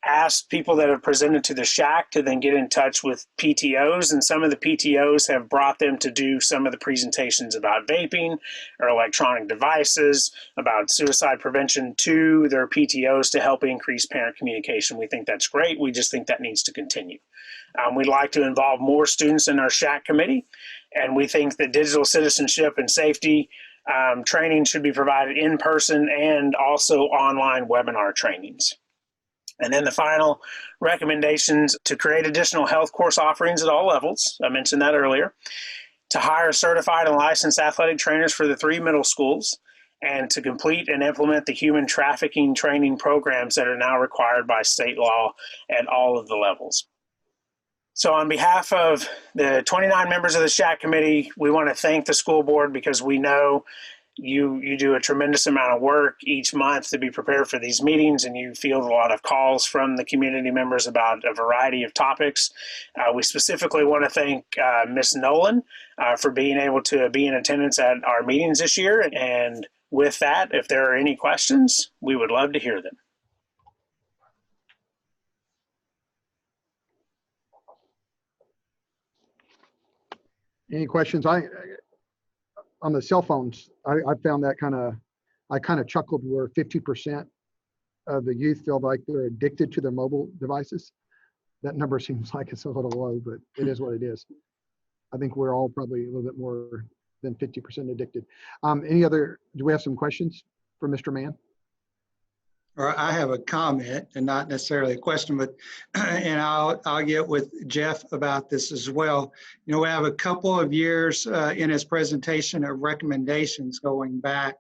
asked people that have presented to the SHAC to then get in touch with PTOs, and some of the PTOs have brought them to do some of the presentations about vaping or electronic devices, about suicide prevention to their PTOs to help increase parent communication. We think that's great. We just think that needs to continue. We'd like to involve more students in our SHAC committee, and we think that digital citizenship and safety training should be provided in person and also online webinar trainings. And then the final recommendations to create additional health course offerings at all levels. I mentioned that earlier. To hire certified and licensed athletic trainers for the 3 middle schools, and to complete and implement the human trafficking training programs that are now required by state law at all of the levels. So on behalf of the 29 members of the SHAC committee, we want to thank the school board because we know You do a tremendous amount of work each month to be prepared for these meetings, and you field a lot of calls from the community members about a variety of topics. We specifically want to thank Ms. Nolan for being able to be in attendance at our meetings this year. And with that, if there are any questions, we would love to hear them. Any questions? On the cell phones, I found that I kind of chuckled where 50% of the youth feel like they're addicted to their mobile devices. That number seems like it's a little low, but it is what it is. I think we're all probably a little bit more than 50% addicted. Do we have some questions for Mr. Mann? Or I have a comment and not necessarily a question, but and I'll get with Jeff about this as well. You know, we have a couple of years in his presentation of recommendations going back,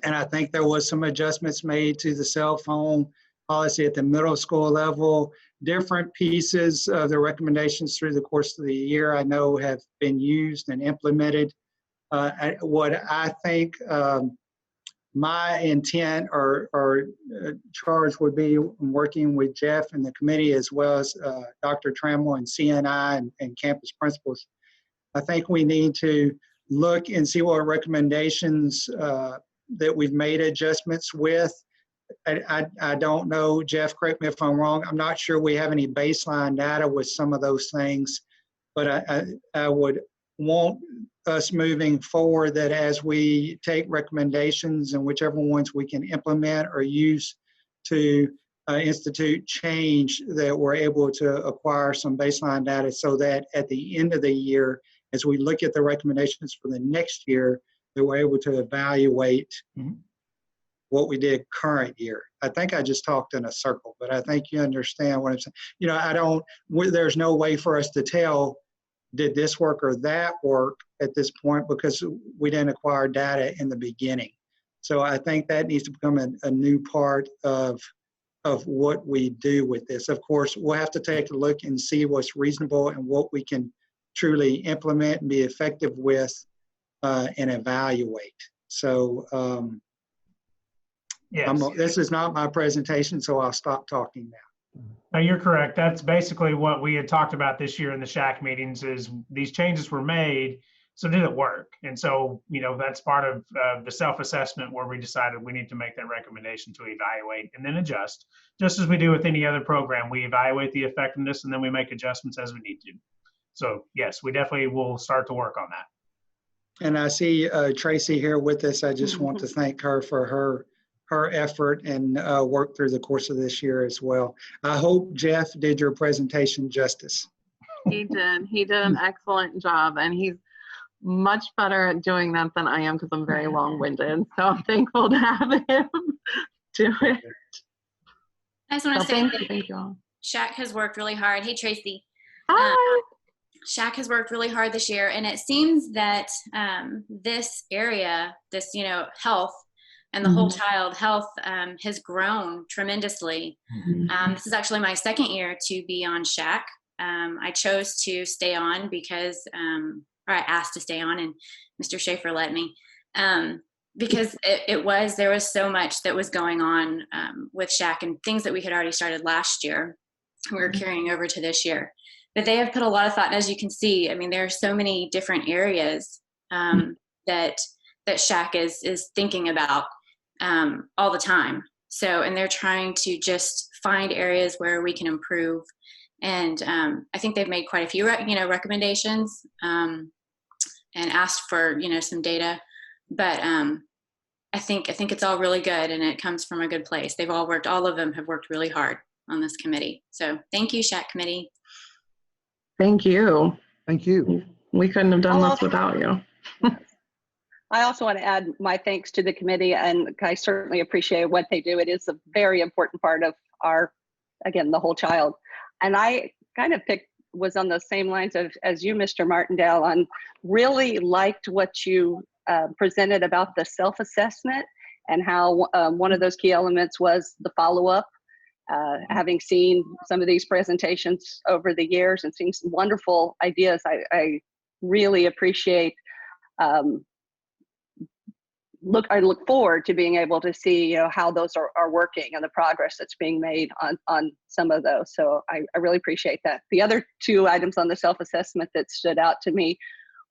and I think there was some adjustments made to the cell phone policy at the middle school level. Different pieces of the recommendations through the course of the year I know have been used and implemented. What I think my intent or charge would be working with Jeff and the committee, as well as Dr. Trammell and CNI and campus principals. I think we need to look and see what recommendations that we've made adjustments with. I don't know, Jeff, correct me if I'm wrong. I'm not sure we have any baseline data with some of those things, but I would want us moving forward that as we take recommendations and whichever ones we can implement or use to institute change, that we're able to acquire some baseline data so that at the end of the year, as we look at the recommendations for the next year, that we're able to evaluate what we did current year. I think I just talked in a circle, but I think you understand what I'm saying. You know, there's no way for us to tell, did this work or that work at this point, because we didn't acquire data in the beginning. So I think that needs to become a new part of what we do with this. Of course, we'll have to take a look and see what's reasonable and what we can truly implement and be effective with and evaluate. So yes. This is not my presentation, so I'll stop talking now. No, you're correct. That's basically what we had talked about this year in the SHAC meetings, is these changes were made, so did it work? And so, you know, that's part of the self-assessment where we decided we need to make that recommendation to evaluate and then adjust. Just as we do with any other program, we evaluate the effectiveness and then we make adjustments as we need to. So yes, we definitely will start to work on that. And I see Tracy here with us. I just want to thank her for her effort and work through the course of this year as well. I hope Jeff did your presentation justice. He did. He did an excellent job, and he's much better at doing that than I am because I'm very long-winded. So I'm thankful to have him do it. I just want to say thank you all. SHAC has worked really hard. Hey, Tracy. Hi. SHAC has worked really hard this year, and it seems that this area, this, you know, health, and the whole child health has grown tremendously. This is actually my second year to be on SHAC. I chose to stay on because, or I asked to stay on, and Mr. Schaefer let me, because there was so much that was going on with SHAC and things that we had already started last year, we were carrying over to this year. But they have put a lot of thought, and as you can see, I mean, there are so many different areas that SHAC is thinking about all the time. So, and they're trying to just find areas where we can improve. And I think they've made quite a few, recommendations and asked for, some data. But I think it's all really good, and it comes from a good place. All of them have worked really hard on this committee. So thank you, SHAC committee. Thank you. Thank you. We couldn't have done this without you. I also want to add my thanks to the committee, and I certainly appreciate what they do. It is a very important part of the whole child. And I kind of was on the same lines as you, Mr. Martindale, on really liked what you presented about the self-assessment and how one of those key elements was the follow-up. Having seen some of these presentations over the years and seeing some wonderful ideas, I really appreciate I look forward to being able to see, how those are working and the progress that's being made on some of those. So I really appreciate that. The other two items on the self-assessment that stood out to me,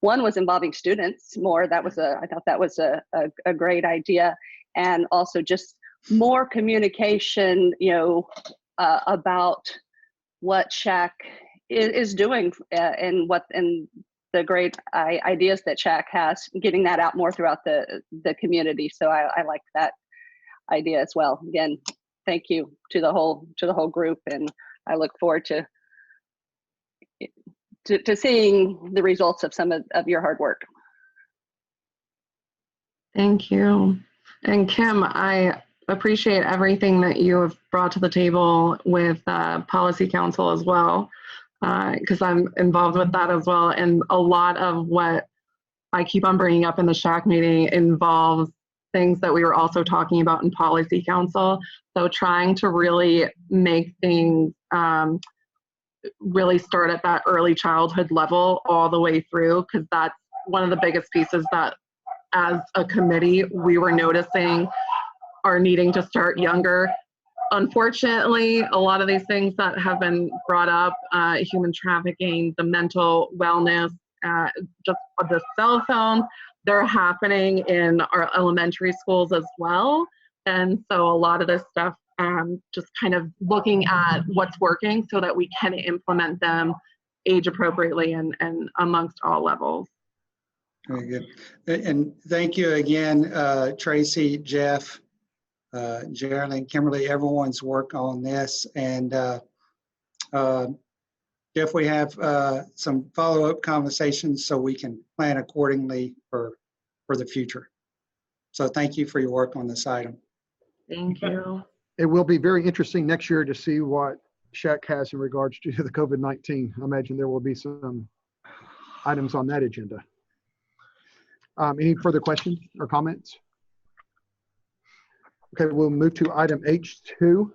one was involving students more. I thought that was a great idea. And also just more communication, about what SHAC is doing and the great ideas that SHAC has, getting that out more throughout the community. So I like that idea as well. Again, thank you to the whole group, and I look forward to seeing the results of some of your hard work. Thank you. And Kim, I appreciate everything that you have brought to the table with Policy Council as well, because I'm involved with that as well. And a lot of what I keep on bringing up in the SHAC meeting involves things that we were also talking about in Policy Council. So trying to really make things really start at that early childhood level all the way through, because that's one of the biggest pieces that as a committee we were noticing are needing to start younger. Unfortunately, a lot of these things that have been brought up, human trafficking, the mental wellness, just the cell phones, they're happening in our elementary schools as well. And so a lot of this stuff, just kind of looking at what's working so that we can implement them age appropriately and amongst all levels. Very good. And thank you again, Tracy, Jeff, Geraldine, Kimberly, everyone's work on this. And Jeff, we have some follow-up conversations so we can plan accordingly for the future. So thank you for your work on this item. Thank you. It will be very interesting next year to see what SHAC has in regards to the COVID-19. I imagine there will be some items on that agenda. Any further questions or comments? Okay, we'll move to item H2.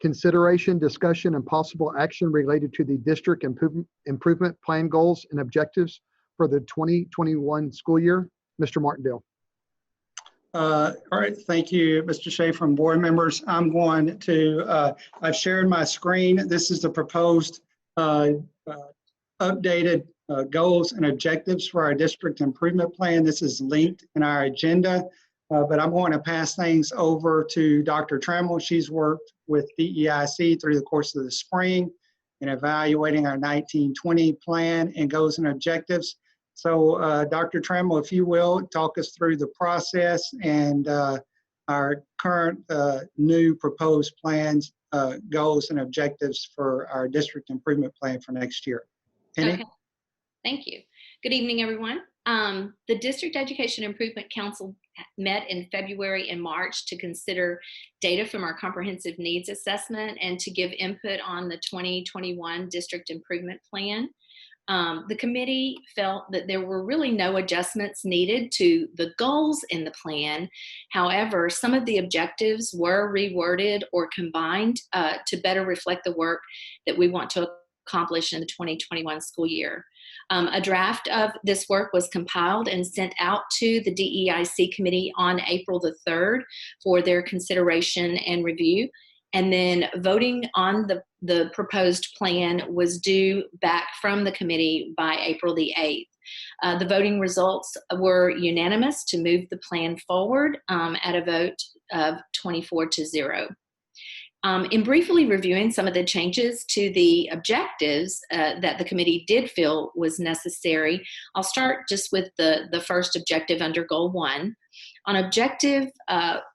Consideration, discussion, and possible action related to the district improvement plan goals and objectives for the 2021 school year. Mr. Martindale. All right, thank you, Mr. Schaefer and board members. I'm going to, I've shared my screen. This is the proposed updated goals and objectives for our district improvement plan. This is linked in our agenda, but I'm going to pass things over to Dr. Trammell. She's worked with DEIC through the course of the spring in evaluating our 1920 plan and goals and objectives. So Dr. Trammell, if you will, talk us through the process and our current new proposed plans, goals and objectives for our district improvement plan for next year. Penny? Okay. Thank you. Good evening, everyone. The District Education Improvement Council met in February and March to consider data from our comprehensive needs assessment and to give input on the 2021 district improvement plan. The committee felt that there were really no adjustments needed to the goals in the plan. However, some of the objectives were reworded or combined to better reflect the work that we want to accomplish in the 2021 school year. A draft of this work was compiled and sent out to the DEIC committee on April the 3rd for their consideration and review. And then voting on the proposed plan was due back from the committee by April the 8th. The voting results were unanimous to move the plan forward at a vote of 24-0. In briefly reviewing some of the changes to the objectives that the committee did feel was necessary, I'll start just with the first objective under Goal 1. On Objective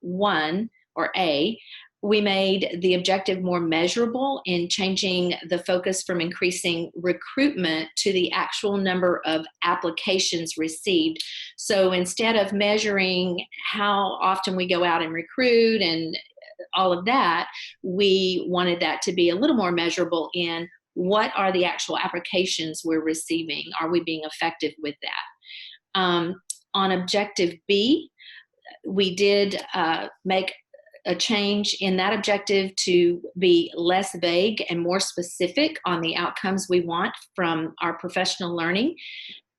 1, or A, we made the objective more measurable in changing the focus from increasing recruitment to the actual number of applications received. So instead of measuring how often we go out and recruit and all of that, we wanted that to be a little more measurable in what are the actual applications we're receiving? Are we being effective with that? On Objective B, we did make a change in that objective to be less vague and more specific on the outcomes we want from our professional learning.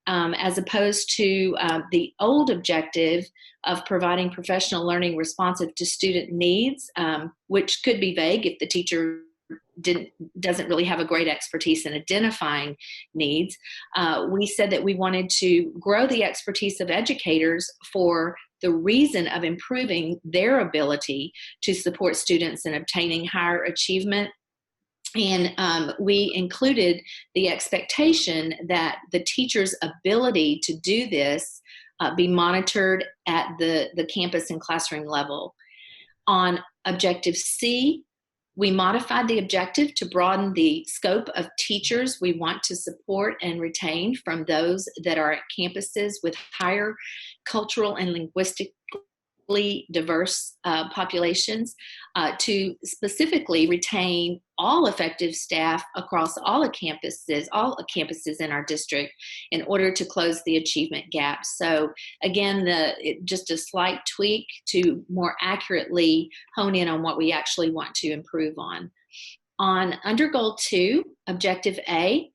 as opposed to the old objective of providing professional learning responsive to student needs, which could be vague if the teacher doesn't really have a great expertise in identifying needs. We said that we wanted to grow the expertise of educators for the reason of improving their ability to support students in obtaining higher achievement. And we included the expectation that the teacher's ability to do this be monitored at the campus and classroom level. On Objective C, we modified the objective to broaden the scope of teachers we want to support and retain from those that are at campuses with higher cultural and linguistically diverse populations, to specifically retain all effective staff across all campuses in our district in order to close the achievement gap. So again, just a slight tweak to more accurately hone in on what we actually want to improve on. Under Goal 2, Objective A,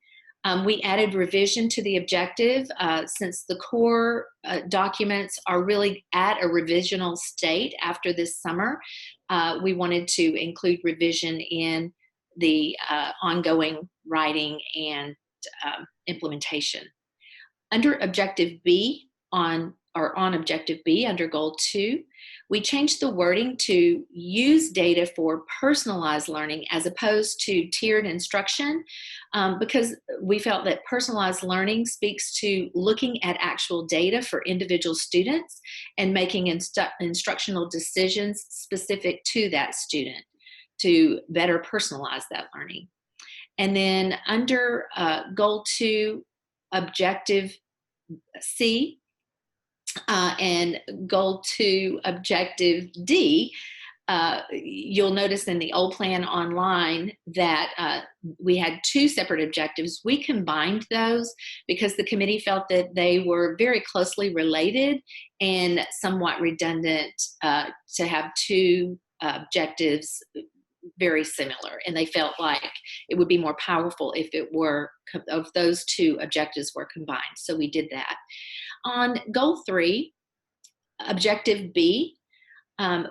we added revision to the objective since the core documents are really at a revisional state after this summer. We wanted to include revision in the ongoing writing and implementation. Under Objective B, on Objective B under Goal 2, we changed the wording to use data for personalized learning as opposed to tiered instruction, because we felt that personalized learning speaks to looking at actual data for individual students and making instructional decisions specific to that student to better personalize that learning. And then under Goal 2, Objective C, and Goal 2, Objective D, you'll notice in the old plan online that we had 2 separate objectives. We combined those because the committee felt that they were very closely related and somewhat redundant to have 2 objectives very similar. And they felt like it would be more powerful if those 2 objectives were combined. So we did that. On Goal 3, Objective B,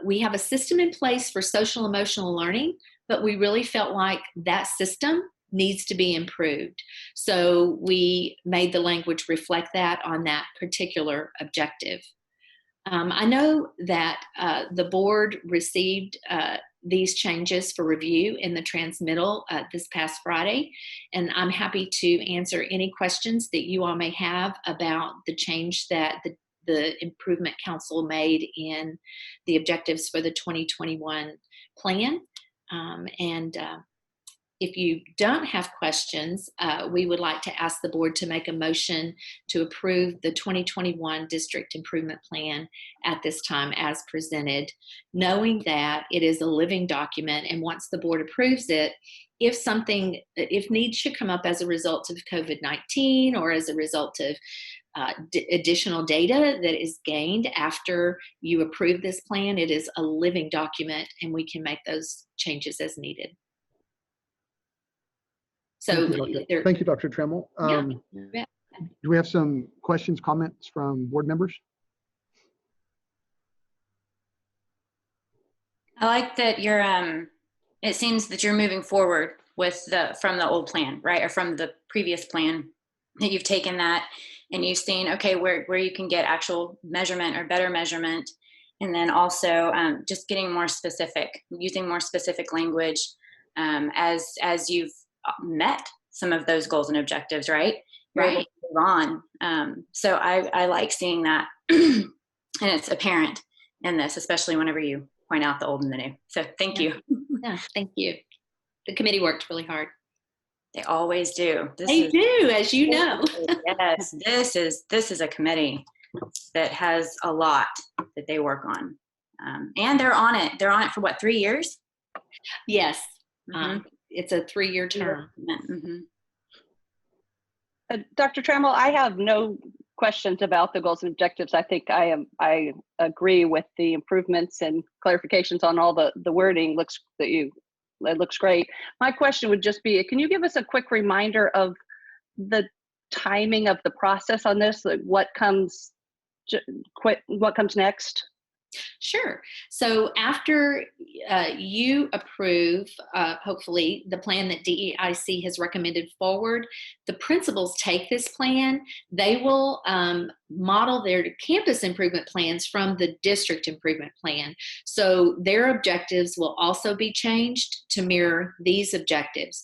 we have a system in place for social emotional learning, but we really felt like that system needs to be improved. So we made the language reflect that on that particular objective. I know that the board received these changes for review in the transmittal this past Friday, and I'm happy to answer any questions that you all may have about the change that the Improvement Council made in the objectives for the 2021 plan. If you don't have questions, we would like to ask the board to make a motion to approve the 2021 District Improvement Plan at this time as presented, knowing that it is a living document, and once the board approves it, if needs should come up as a result of COVID-19 or as a result of additional data that is gained after you approve this plan, it is a living document and we can make those changes as needed. So thank you, Dr. Trammell. Do we have some questions, comments from board members? I like that it seems that you're moving forward with from the old plan, right? Or from the previous plan, that you've taken that and you've seen, okay, where you can get actual measurement or better measurement. And then also just getting more specific, using more specific language as you've met some of those goals and objectives, right? You're able to move on. So I like seeing that. And it's apparent in this, especially whenever you point out the old and the new. So thank you. Yeah, thank you. The committee worked really hard. They always do. They do, as you know. Yes, this is a committee that has a lot that they work on. And they're on it. They're on it for what, 3 years? Yes. It's a 3-year term. Dr. Trammell, I have no questions about the goals and objectives. I think I agree with the improvements and clarifications on all the wording. It looks great. My question would just be, can you give us a quick reminder of the timing of the process on this? Like what comes next? Sure. So after you approve, hopefully, the plan that DEIC has recommended forward, the principals take this plan. They will model their campus improvement plans from the district improvement plan. So their objectives will also be changed to mirror these objectives.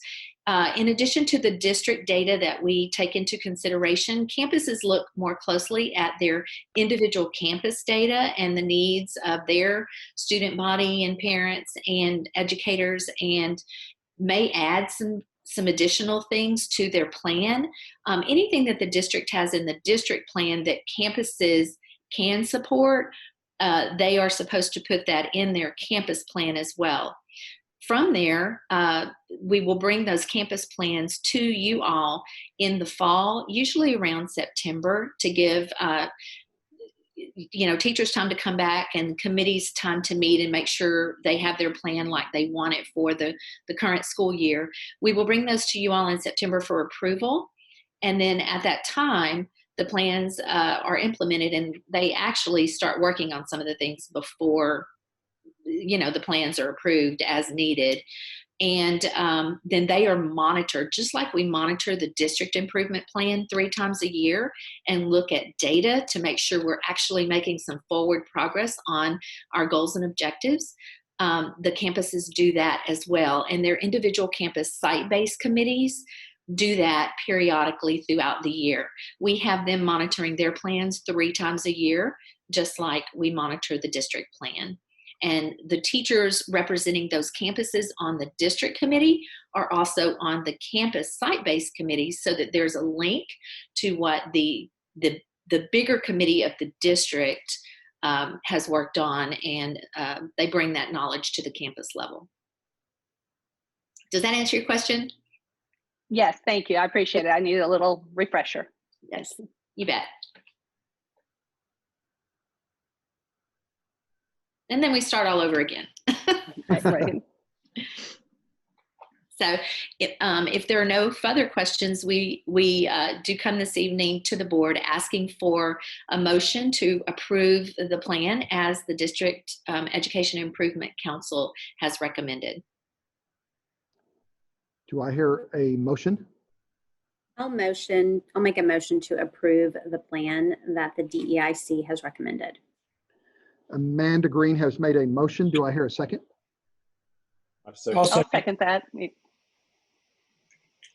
In addition to the district data that we take into consideration, campuses look more closely at their individual campus data and the needs of their student body and parents and educators, and may add some additional things to their plan. Anything that the district has in the district plan that campuses can support, they are supposed to put that in their campus plan as well. From there, we will bring those campus plans to you all in the fall, usually around September, to give teachers time to come back and committees time to meet and make sure they have their plan like they want it for the current school year. We will bring those to you all in September for approval. And then at that time, the plans are implemented, and they actually start working on some of the things before the plans are approved as needed. And then they are monitored, just like we monitor the district improvement plan 3 times a year and look at data to make sure we're actually making some forward progress on our goals and objectives. The campuses do that as well. And their individual campus site-based committees do that periodically throughout the year. We have them monitoring their plans 3 times a year, just like we monitor the district plan. And the teachers representing those campuses on the district committee are also on the campus site-based committees, so that there's a link to what the bigger committee of the district has worked on, and they bring that knowledge to the campus level. Does that answer your question? Yes, thank you. I appreciate it. I need a little refresher. Yes, you bet. And then we start all over again. Right. So if there are no further questions, we do come this evening to the board asking for a motion to approve the plan as the District Education Improvement Council has recommended. Do I hear a motion? I'll make a motion to approve the plan that the DEIC has recommended. Amanda Green has made a motion. Do I hear a second? I'll second that.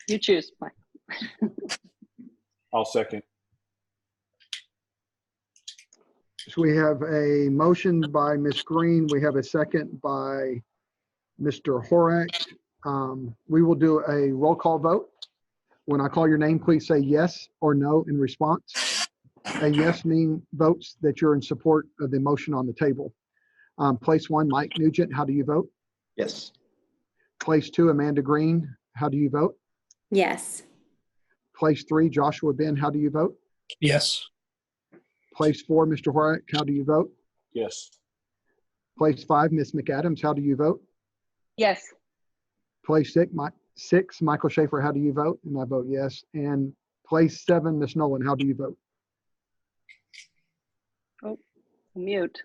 You choose. I'll second. So we have a motion by Ms. Green. We have a second by Mr. Horak. We will do a roll call vote. When I call your name, please say yes or no in response. A yes votes that you're in support of the motion on the table. Place 1, Mike Nugent, how do you vote? Yes. Place 2, Amanda Green, how do you vote? Yes. Place 3, Joshua Ben, how do you vote? Yes. Place 4, Mr. Horak, how do you vote? Yes. Place 5, Ms. McAdams, how do you vote? Yes. Place 6, Michael Schaefer, how do you vote? And I vote yes. And place 7, Ms. Nolan, how do you vote? Oh, mute.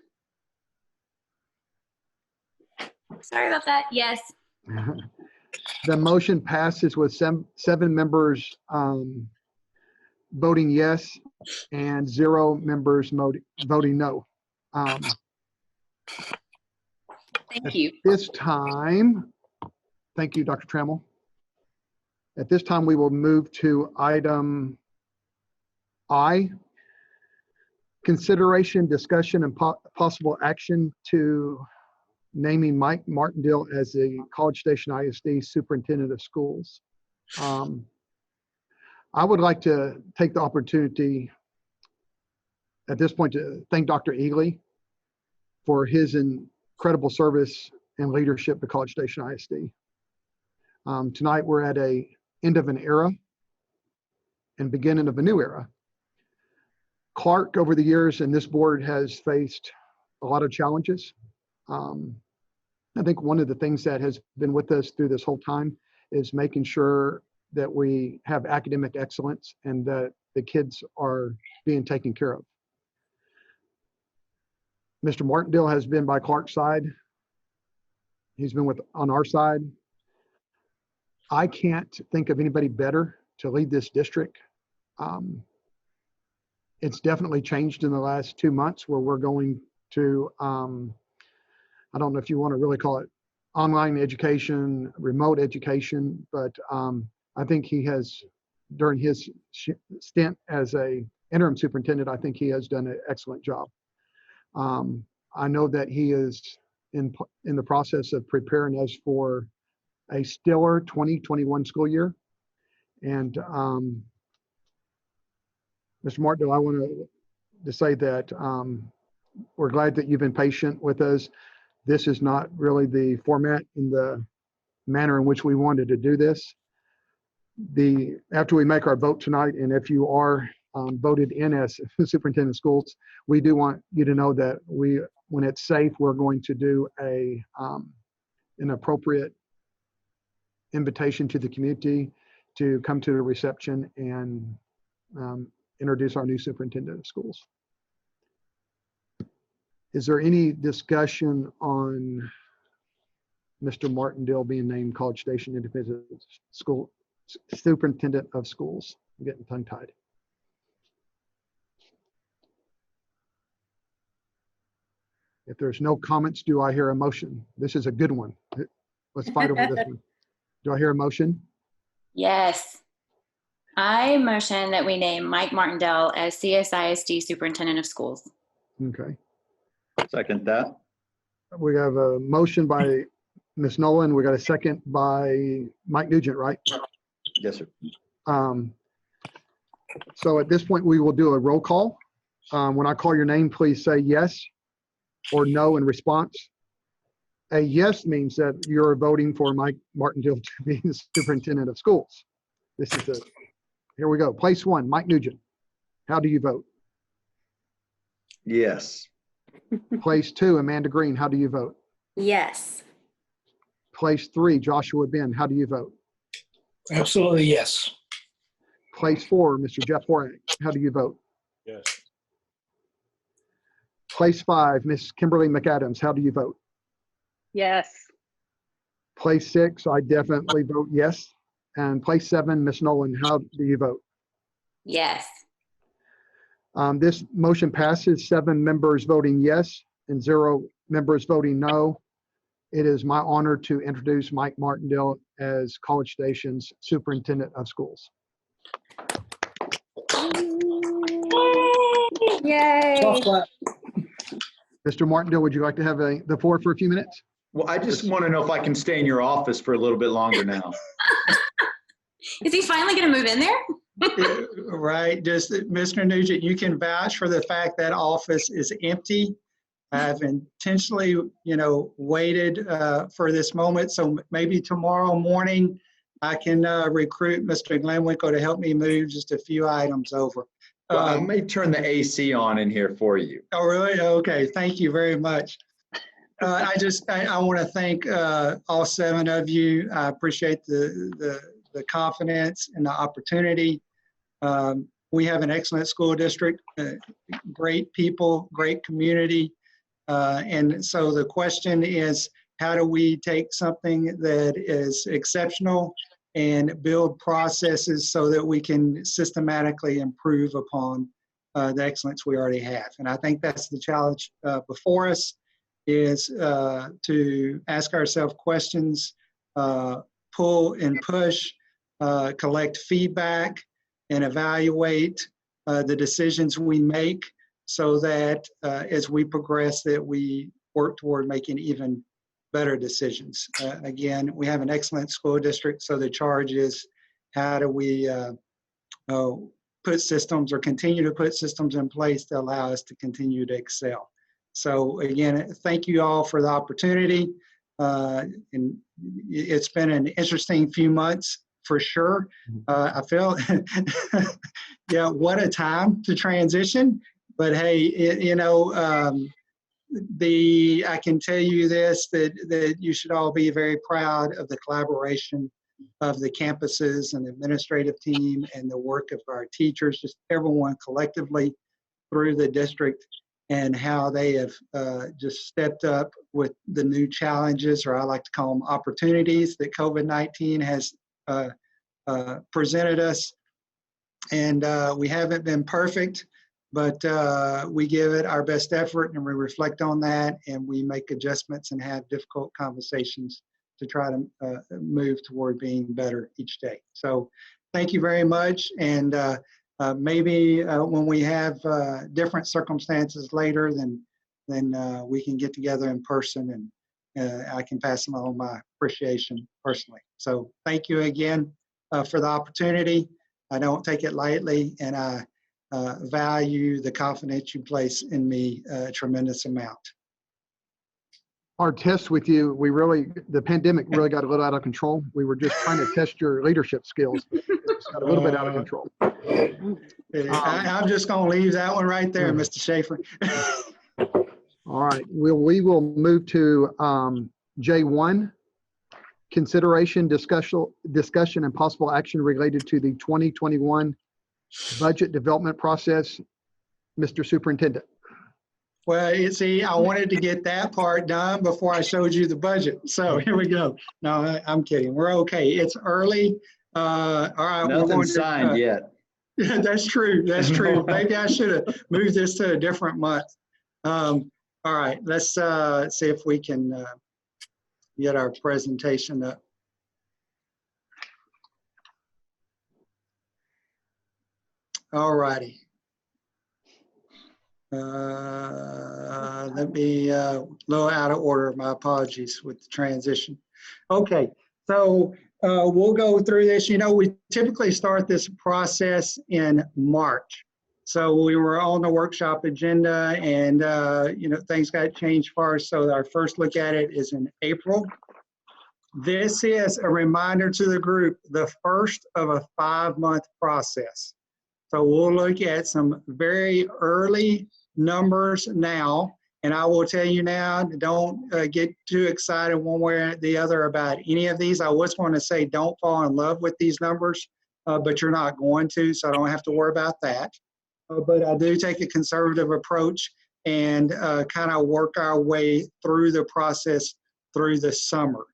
Sorry about that. Yes. The motion passes with 7 members voting yes and 0 members voting no. Thank you. At this time, thank you, Dr. Trammell. At this time, we will move to item I, consideration, discussion, and possible action to naming Mike Martindale as the College Station ISD Superintendent of Schools. I would like to take the opportunity at this point to thank Dr. Eagley for his incredible service and leadership to College Station ISD. Tonight, we're at an end of an era and beginning of a new era. Clark, over the years, and this board has faced a lot of challenges. I think one of the things that has been with us through this whole time is making sure that we have academic excellence and that the kids are being taken care of. Mr. Martindale has been by Clark's side. He's been on our side. I can't think of anybody better to lead this district. It's definitely changed in the last 2 months where we're going to, I don't know if you want to really call it online education, remote education, but I think he has, during his stint as a interim superintendent, I think he has done an excellent job. I know that he is in the process of preparing us for a stellar 2021 school year. And Mr. Martindale, I want to say that we're glad that you've been patient with us. This is not really the format in the manner in which we wanted to do this. After we make our vote tonight, and if you are voted in as superintendent of schools, we do want you to know that when it's safe, we're going to do an appropriate invitation to the community to come to the reception and introduce our new superintendent of schools. Is there any discussion on Mr. Martindale being named College Station Independent School Superintendent of Schools? I'm getting tongue-tied. If there's no comments, do I hear a motion? This is a good one. Let's fight over this one. Do I hear a motion? Yes. I motion that we name Mike Martindale as CSISD Superintendent of Schools. Okay. Second that. We have a motion by Ms. Nolan. We got a second by Mike Nugent, right? Yes, sir. So at this point, we will do a roll call. When I call your name, please say yes or no in response. A yes means that you're voting for Mike Martindale to be the superintendent of schools. Here we go. Place one, Mike Nugent. How do you vote? Yes. Place two, Amanda Green. How do you vote? Yes. Place three, Joshua Ben. How do you vote? Absolutely yes. Place four, Mr. Jeff Horak. How do you vote? Yes. Place five, Miss Kimberly McAdams. How do you vote? Yes. Place six, I definitely vote yes. And place seven, Miss Nolan. How do you vote? Yes. This motion passes, 7 members voting yes and 0 members voting no. It is my honor to introduce Mike Martindale as College Station's Superintendent of Schools. Yay. Mr. Martindale, would you like to have the floor for a few minutes? Well, I just want to know if I can stay in your office for a little bit longer now. Is he finally going to move in there? Right, just Mr. Nugent, you can vouch for the fact that office is empty. I've intentionally, waited for this moment. So maybe tomorrow morning I can recruit Mr. Glenwinkle to help me move just a few items over. Well, I may turn the AC on in here for you. Oh, really? Okay, thank you very much. I want to thank all 7 of you. I appreciate the confidence and the opportunity. We have an excellent school district, great people, great community. And so the question is, how do we take something that is exceptional and build processes so that we can systematically improve upon the excellence we already have? And I think that's the challenge before us, is to ask ourselves questions, pull and push, collect feedback, and evaluate the decisions we make so that as we progress that we work toward making even better decisions. Again, we have an excellent school district, so the charge is how do we put systems or continue to put systems in place to allow us to continue to excel. So again, thank you all for the opportunity. And it's been an interesting few months for sure. I feel, yeah, what a time to transition. But hey, I can tell you this, that you should all be very proud of the collaboration of the campuses and the administrative team and the work of our teachers, just everyone collectively through the district, and how they have just stepped up with the new challenges, or I like to call them opportunities, that COVID-19 has presented us. And we haven't been perfect, but we give it our best effort, and we reflect on that, and we make adjustments and have difficult conversations to try to move toward being better each day. So thank you very much. And maybe when we have different circumstances later, then we can get together in person, and I can pass along my appreciation personally. So thank you again for the opportunity. I don't take it lightly, and I value the confidence you place in me a tremendous amount. Our test with you, the pandemic really got a little out of control. We were just trying to test your leadership skills, but it's got a little bit out of control. I'm just going to leave that one right there, Mr. Schaefer. All right, we will move to J1, consideration, discussion, and possible action related to the 2021 budget development process. Mr. Superintendent. Well, you see, I wanted to get that part done before I showed you the budget. So here we go. No, I'm kidding. We're okay. It's early. All right. Nothing's signed yet. That's true. That's true. Maybe I should have moved this to a different month. All right. Let's see if we can get our presentation up. All righty. Let me, a little out of order, my apologies with the transition. Okay, so we'll go through this. You know, we typically start this process in March. So we were on the workshop agenda, and you know, things got changed for us. So our first look at it is in April. This is a reminder to the group, the first of a 5-month process. So we'll look at some very early numbers now, and I will tell you now, don't get too excited one way or the other about any of these. I was going to say don't fall in love with these numbers, but you're not going to, so I don't have to worry about that. But I do take a conservative approach and kind of work our way through the process through the summer.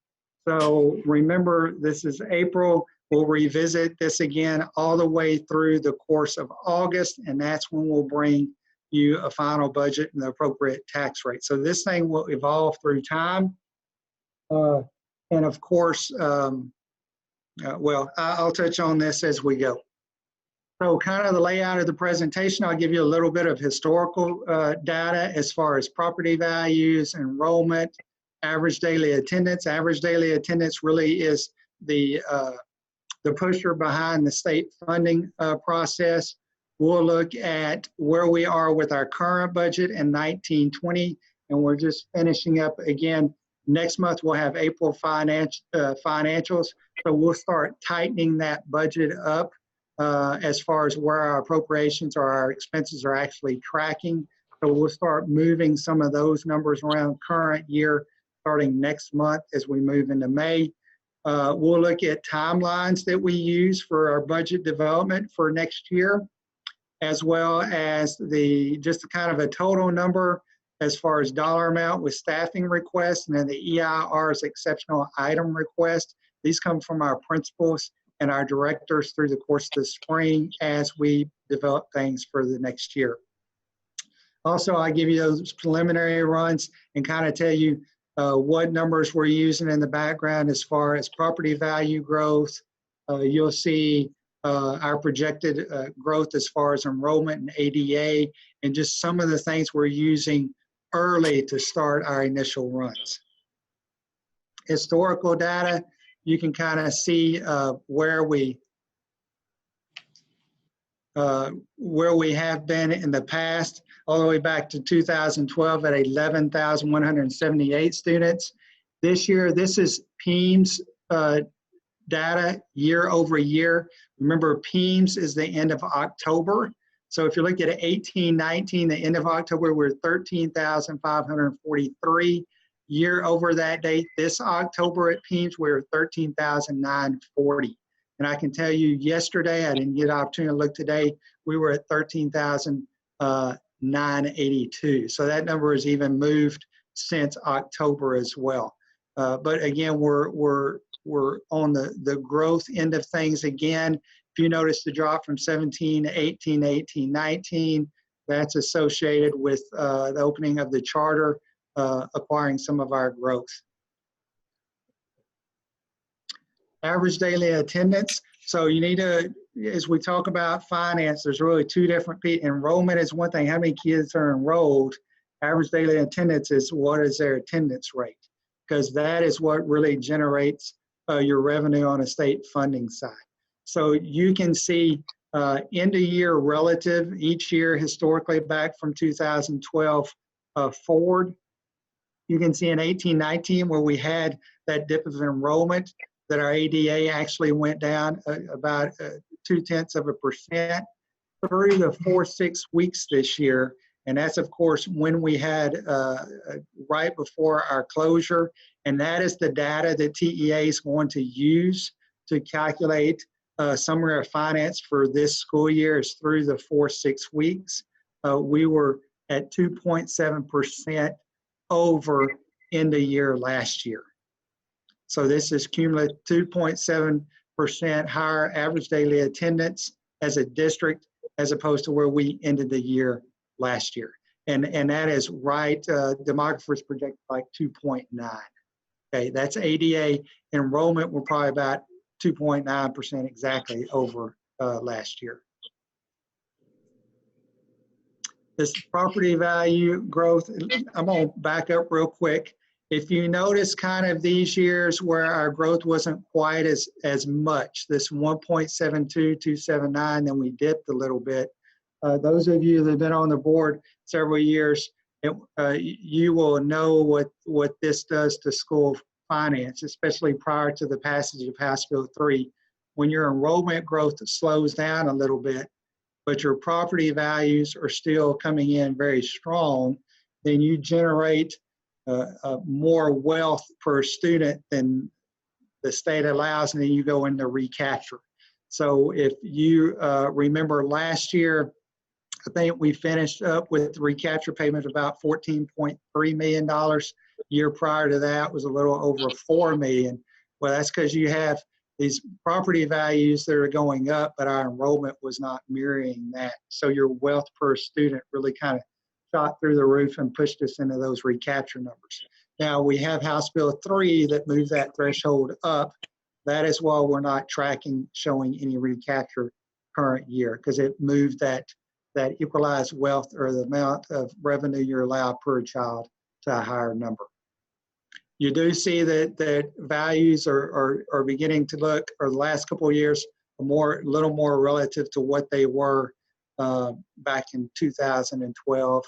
So remember, this is April. We'll revisit this again all the way through the course of August, and that's when we'll bring you a final budget and the appropriate tax rate. So this thing will evolve through time. And of course, well, I'll touch on this as we go. So kind of the layout of the presentation, I'll give you a little bit of historical data as far as property values, enrollment, average daily attendance. Average daily attendance really is the pusher behind the state funding process. We'll look at where we are with our current budget in 1920, and we're just finishing up again. Next month, we'll have April financials, so we'll start tightening that budget up as far as where our appropriations or our expenses are actually tracking. So we'll start moving some of those numbers around current year starting next month as we move into May. We'll look at timelines that we use for our budget development for next year, as well as just kind of a total number as far as dollar amount with staffing requests, and then the EIR's exceptional item request. These come from our principals and our directors through the course of the spring as we develop things for the next year. Also, I give you those preliminary runs and kind of tell you what numbers we're using in the background as far as property value growth. You'll see our projected growth as far as enrollment and ADA, and just some of the things we're using early to start our initial runs. Historical data, you can kind of see where we have been in the past, all the way back to 2012 at 11,178 students. This year, this is PEIMS data year over year. Remember, PEIMS is the end of October. So if you look at 18-19, the end of October, we're 13,543. year over that date. This October at Peems, we're 13,940. And I can tell you yesterday, I didn't get an opportunity to look today, we were at 13,982. So that number has even moved since October as well. But again, we're on the growth end of things again. If you notice the drop from 17 to 18, 18, 19, that's associated with the opening of the charter, acquiring some of our growth. Average daily attendance. So you need to, as we talk about finance, there's really two different pieces. Enrollment is one thing, how many kids are enrolled. Average daily attendance is what is their attendance rate, because that is what really generates your revenue on a state funding side. So you can see end of year relative each year historically back from 2012 forward. You can see in 18-19 where we had that dip of enrollment that our ADA actually went down about 0.2% through the 4-6 weeks this year. And that's, of course, when we had right before our closure. And that is the data that TEA is going to use to calculate summary of finance for this school year is through the 4-6 weeks. We were at 2.7% over end of year last year. So this is cumulative 2.7% higher average daily attendance as a district as opposed to where we ended the year last year. And that is right, demographers project like 2.9. Okay, that's ADA enrollment. We're probably about 2.9% exactly over last year. This property value growth, I'm gonna back up real quick. If you notice kind of these years where our growth wasn't quite as much, this 1.72279, then we dipped a little bit. Those of you that have been on the board several years, you will know what this does to school finance, especially prior to the passage of House Bill 3. When your enrollment growth slows down a little bit, but your property values are still coming in very strong, then you generate more wealth per student than the state allows, and then you go into recapture. So if you remember last year, I think we finished up with recapture payment of about $14.3 million. Year prior to that was a little over $4 million. Well, that's because you have these property values that are going up, but our enrollment was not mirroring that. So your wealth per student really kind of shot through the roof and pushed us into those recapture numbers. Now we have House Bill 3 that moved that threshold up. That is why we're not tracking, showing any recapture current year, because it moved that equalized wealth or the amount of revenue you're allowed per child to a higher number. You do see that values are beginning to look, or the last couple of years, a little more relative to what they were back in 2012,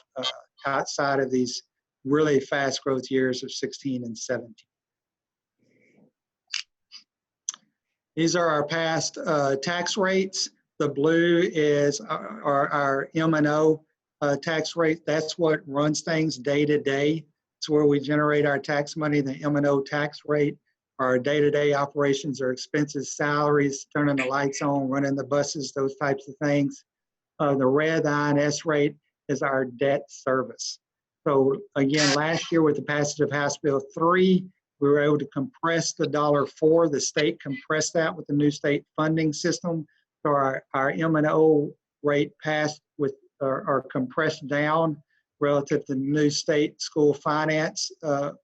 outside of these really fast growth years of 16 and 17. These are our past tax rates. The blue is our M&O tax rate. That's what runs things day to day. It's where we generate our tax money. The M&O tax rate, our day-to-day operations or expenses, salaries, turning the lights on, running the buses, those types of things. The red INS rate is our debt service. So again, last year with the passage of House Bill 3, we were able to compress the $1.04. The state compressed that with the new state funding system. So our M&O rate passed with or compressed down relative to the new state school finance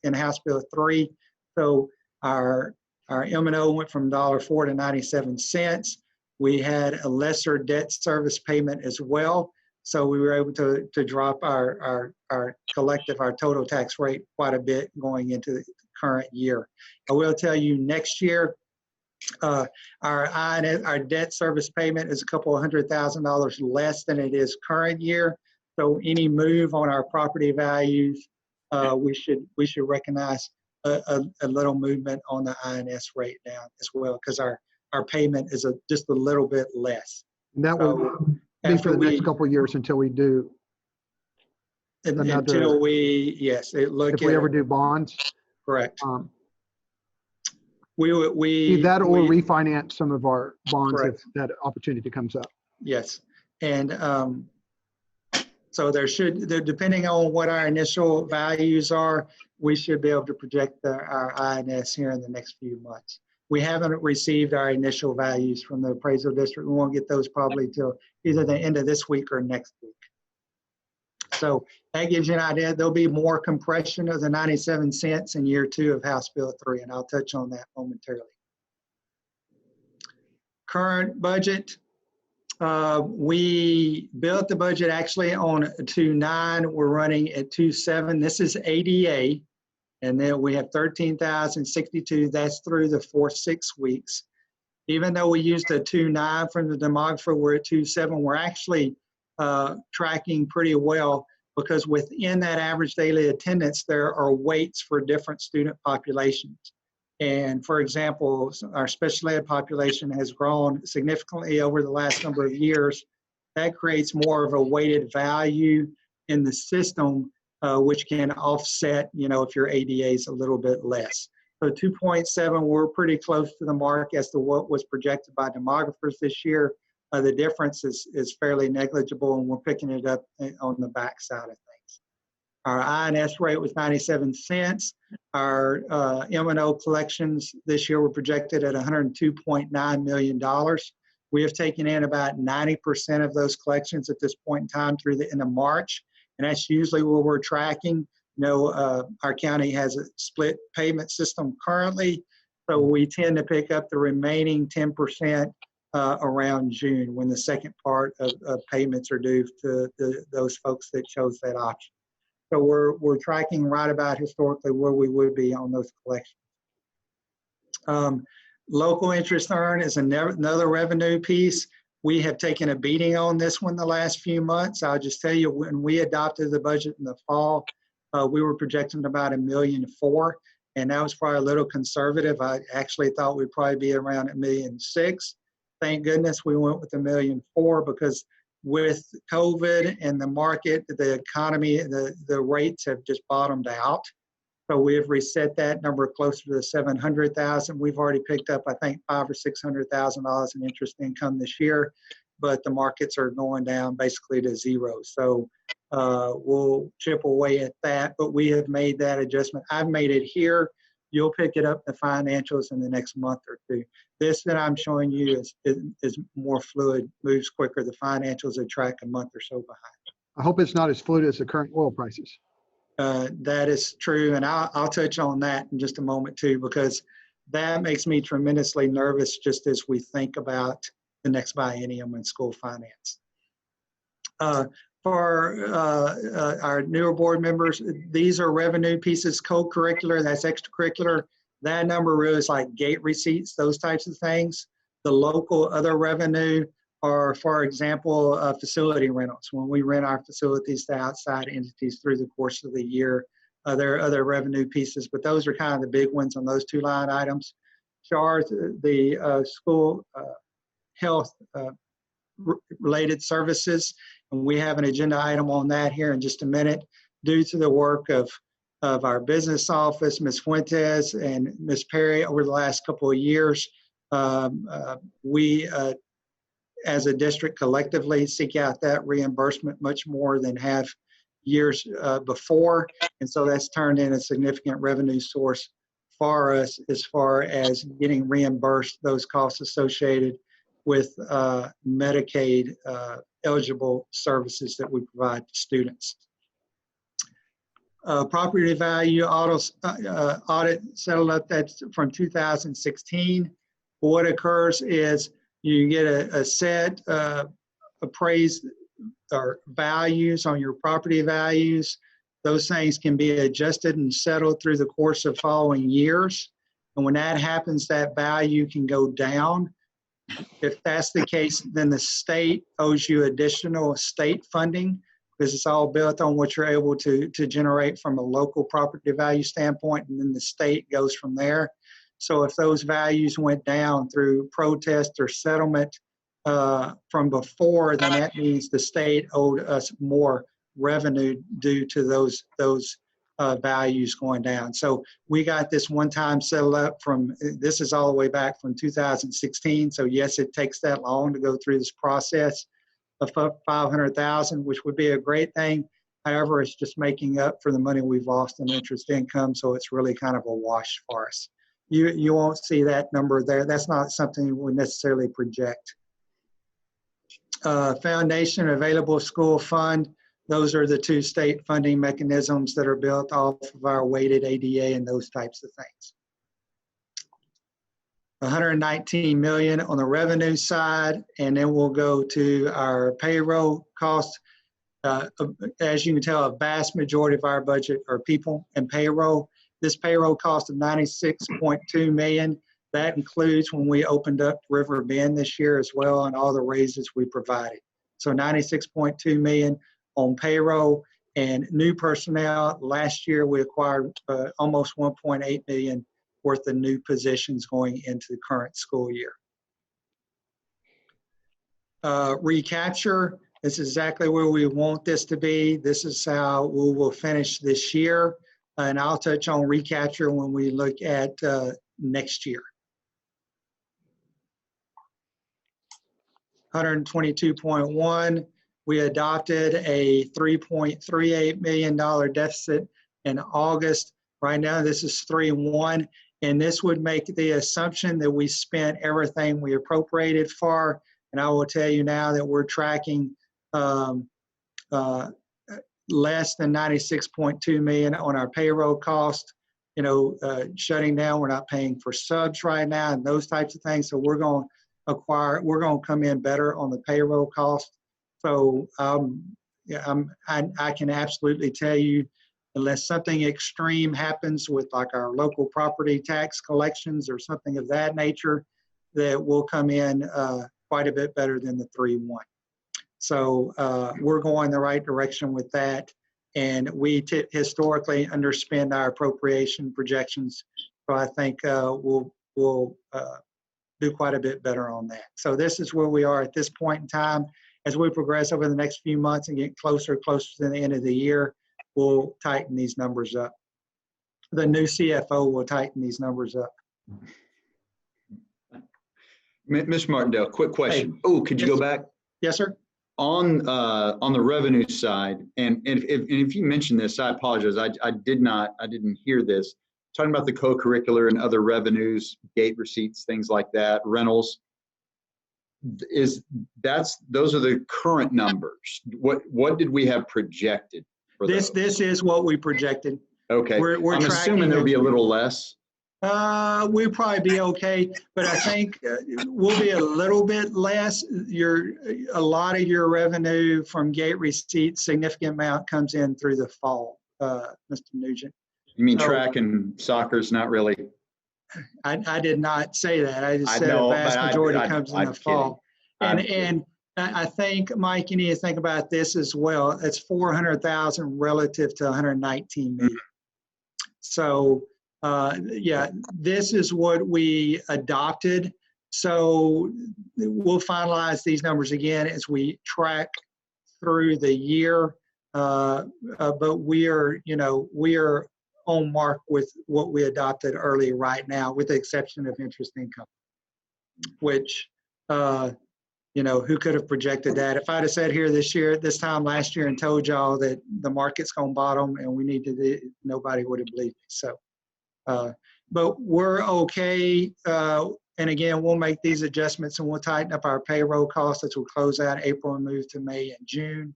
in House Bill 3. So our M&O went from $1.04 to 97 cents. We had a lesser debt service payment as well. So we were able to drop our collective, our total tax rate quite a bit going into the current year. I will tell you next year, our debt service payment is a couple of $100,000 less than it is current year. So any move on our property values, we should recognize a little movement on the INS rate down as well, because our payment is just a little bit less. And that will be for the next couple of years until we do. until we, yes, look if we at ever it. do bonds. Correct. Either that or refinance some of our bonds Correct. if that opportunity comes up. Yes, and so depending on what our initial values are, we should be able to project our INS here in the next few months. We haven't received our initial values from the appraisal district. We won't get those probably till either the end of this week or next week. So that gives you an idea. There'll be more compression of the 97 cents in year 2 of House Bill 3, and I'll touch on that momentarily. Current budget. We built the budget actually on 2.9. We're running at 2.7. This is ADA. And then we have 13,062. That's through the 4-6 weeks. Even though we used a 2.9 from the demographer, we're at 2.7. We're actually tracking pretty well because within that average daily attendance, there are weights for different student populations. And for example, our special ed population has grown significantly over the last number of years. That creates more of a weighted value in the system, which can offset, if your ADA is a little bit less. So 2.7, we're pretty close to the mark as to what was projected by demographers this year. The difference is fairly negligible, and we're picking it up on the back side of things. Our INS rate was 97 cents. Our M&O collections this year were projected at $102.9 million. We have taken in about 90% of those collections at this point in time through the end of March, and that's usually where we're tracking. Our county has a split payment system currently, so we tend to pick up the remaining 10% around June when the second part of payments are due to those folks that chose that option. So we're tracking right about historically where we would be on those collections. Local interest earned is another revenue piece. We have taken a beating on this one the last few months. I'll just tell you, when we adopted the budget in the fall, we were projecting about $1.4 million, and that was probably a little conservative. I actually thought we'd probably be around $1.6 million. Thank goodness we went with $1.4 million because with COVID and the market, the economy, the rates have just bottomed out. So we have reset that number closer to $700,000. We've already picked up, I think, $500,000 or $600,000 in interest income this year, but the markets are going down basically to zero. So we'll chip away at that, but we have made that adjustment. I've made it here. You'll pick it up in the financials in the next month or two. This that I'm showing you is more fluid, moves quicker. The financials will track a month or so behind. I hope it's not as fluid as the current oil prices. That is true, and I'll touch on that in just a moment too, because that makes me tremendously nervous just as we think about the next biennium in school finance. For our newer board members, these are revenue pieces, co-curricular, that's extracurricular. That number really is like gate receipts, those types of things. The local other revenue are, for example, facility rentals. When we rent our facilities to outside entities through the course of the year, there are other revenue pieces, but those are kind of the big ones on those two line items. SHARs, the school health related services, and we have an agenda item on that here in just a minute. Due to the work of our business office, Ms. Fuentes and Ms. Perry over the last couple of years, we as a district collectively seek out that reimbursement much more than have years before. And so that's turned in a significant revenue source for us as far as getting reimbursed those costs associated with Medicaid eligible services that we provide to students. Property value audit settled up, that's from 2016. What occurs is you get a set appraised or values on your property values. Those things can be adjusted and settled through the course of following years. And when that happens, that value can go down. If that's the case, then the state owes you additional state funding because it's all built on what you're able to generate from a local property value standpoint, and then the state goes from there. So if those values went down through protest or settlement from before, then that means the state owed us more revenue due to those values going down. So we got this one-time settle up from, this is all the way back from 2016. So yes, it takes that long to go through this process of $500,000, which would be a great thing. However, it's just making up for the money we've lost in interest income. So it's really kind of a wash for us. You won't see that number there. That's not something we necessarily project. Foundation Available School Fund. Those are the two state funding mechanisms that are built off of our weighted ADA and those types of things. 119 million on the revenue side, and then we'll go to our payroll costs. As you can tell, a vast majority of our budget are people and payroll. This payroll cost of 96.2 million, that includes when we opened up River Bend this year as well and all the raises we provided. So 96.2 million on payroll and new personnel. Last year we acquired almost 1.8 million worth of new positions going into the current school year. Recapture, this is exactly where we want this to be. This is how we will finish this year. And I'll touch on recapture when we look at next year. 122.1. We adopted a $3.38 million deficit in August. Right now, this is 3.1, and this would make the assumption that we spent everything we appropriated for. And I will tell you now that we're tracking less than 96.2 million on our payroll cost. You know, shutting down, we're not paying for subs right now and those types of things. So we're going to come in better on the payroll cost. So yeah, I can absolutely tell you, unless something extreme happens with like our local property tax collections or something of that nature, that we'll come in quite a bit better than the 3.1. So we're going the right direction with that. And we historically underspend our appropriation projections. So I think we'll do quite a bit better on that. So this is where we are at this point in time. As we progress over the next few months and get closer to the end of the year, we'll tighten these numbers up. The new CFO will tighten these numbers up. Mr. Martindale, quick question. Hey, oh, could you go back? Yes, sir. On the revenue side, and if you mentioned this, I apologize. I didn't hear this. Talking about the co-curricular and other revenues, gate receipts, things like that, rentals. Those are the current numbers. What did we have projected for this? This is what we projected. Okay. We're I'm assuming there'll be a little less. We'll probably be okay, but I think we'll be a little bit less. A lot of your revenue from gate receipts, significant amount comes in through the fall, Mr. Nugent. You mean track and soccer's not really? I did not say that. I just said a vast majority comes in the fall. And I think, Mike, you need to think about this as well. It's 400,000 relative to 119 million. So, yeah, this is what we adopted. So we'll finalize these numbers again as we track through the year. But we are on mark with what we adopted early right now, with the exception of interest income, which, who could have projected that? If I'd have said here this time last year and told y'all that the market's going to bottom and we need to do, nobody would have believed me. So, but we're okay. And again, we'll make these adjustments and we'll tighten up our payroll costs as we close out April and move to May and June.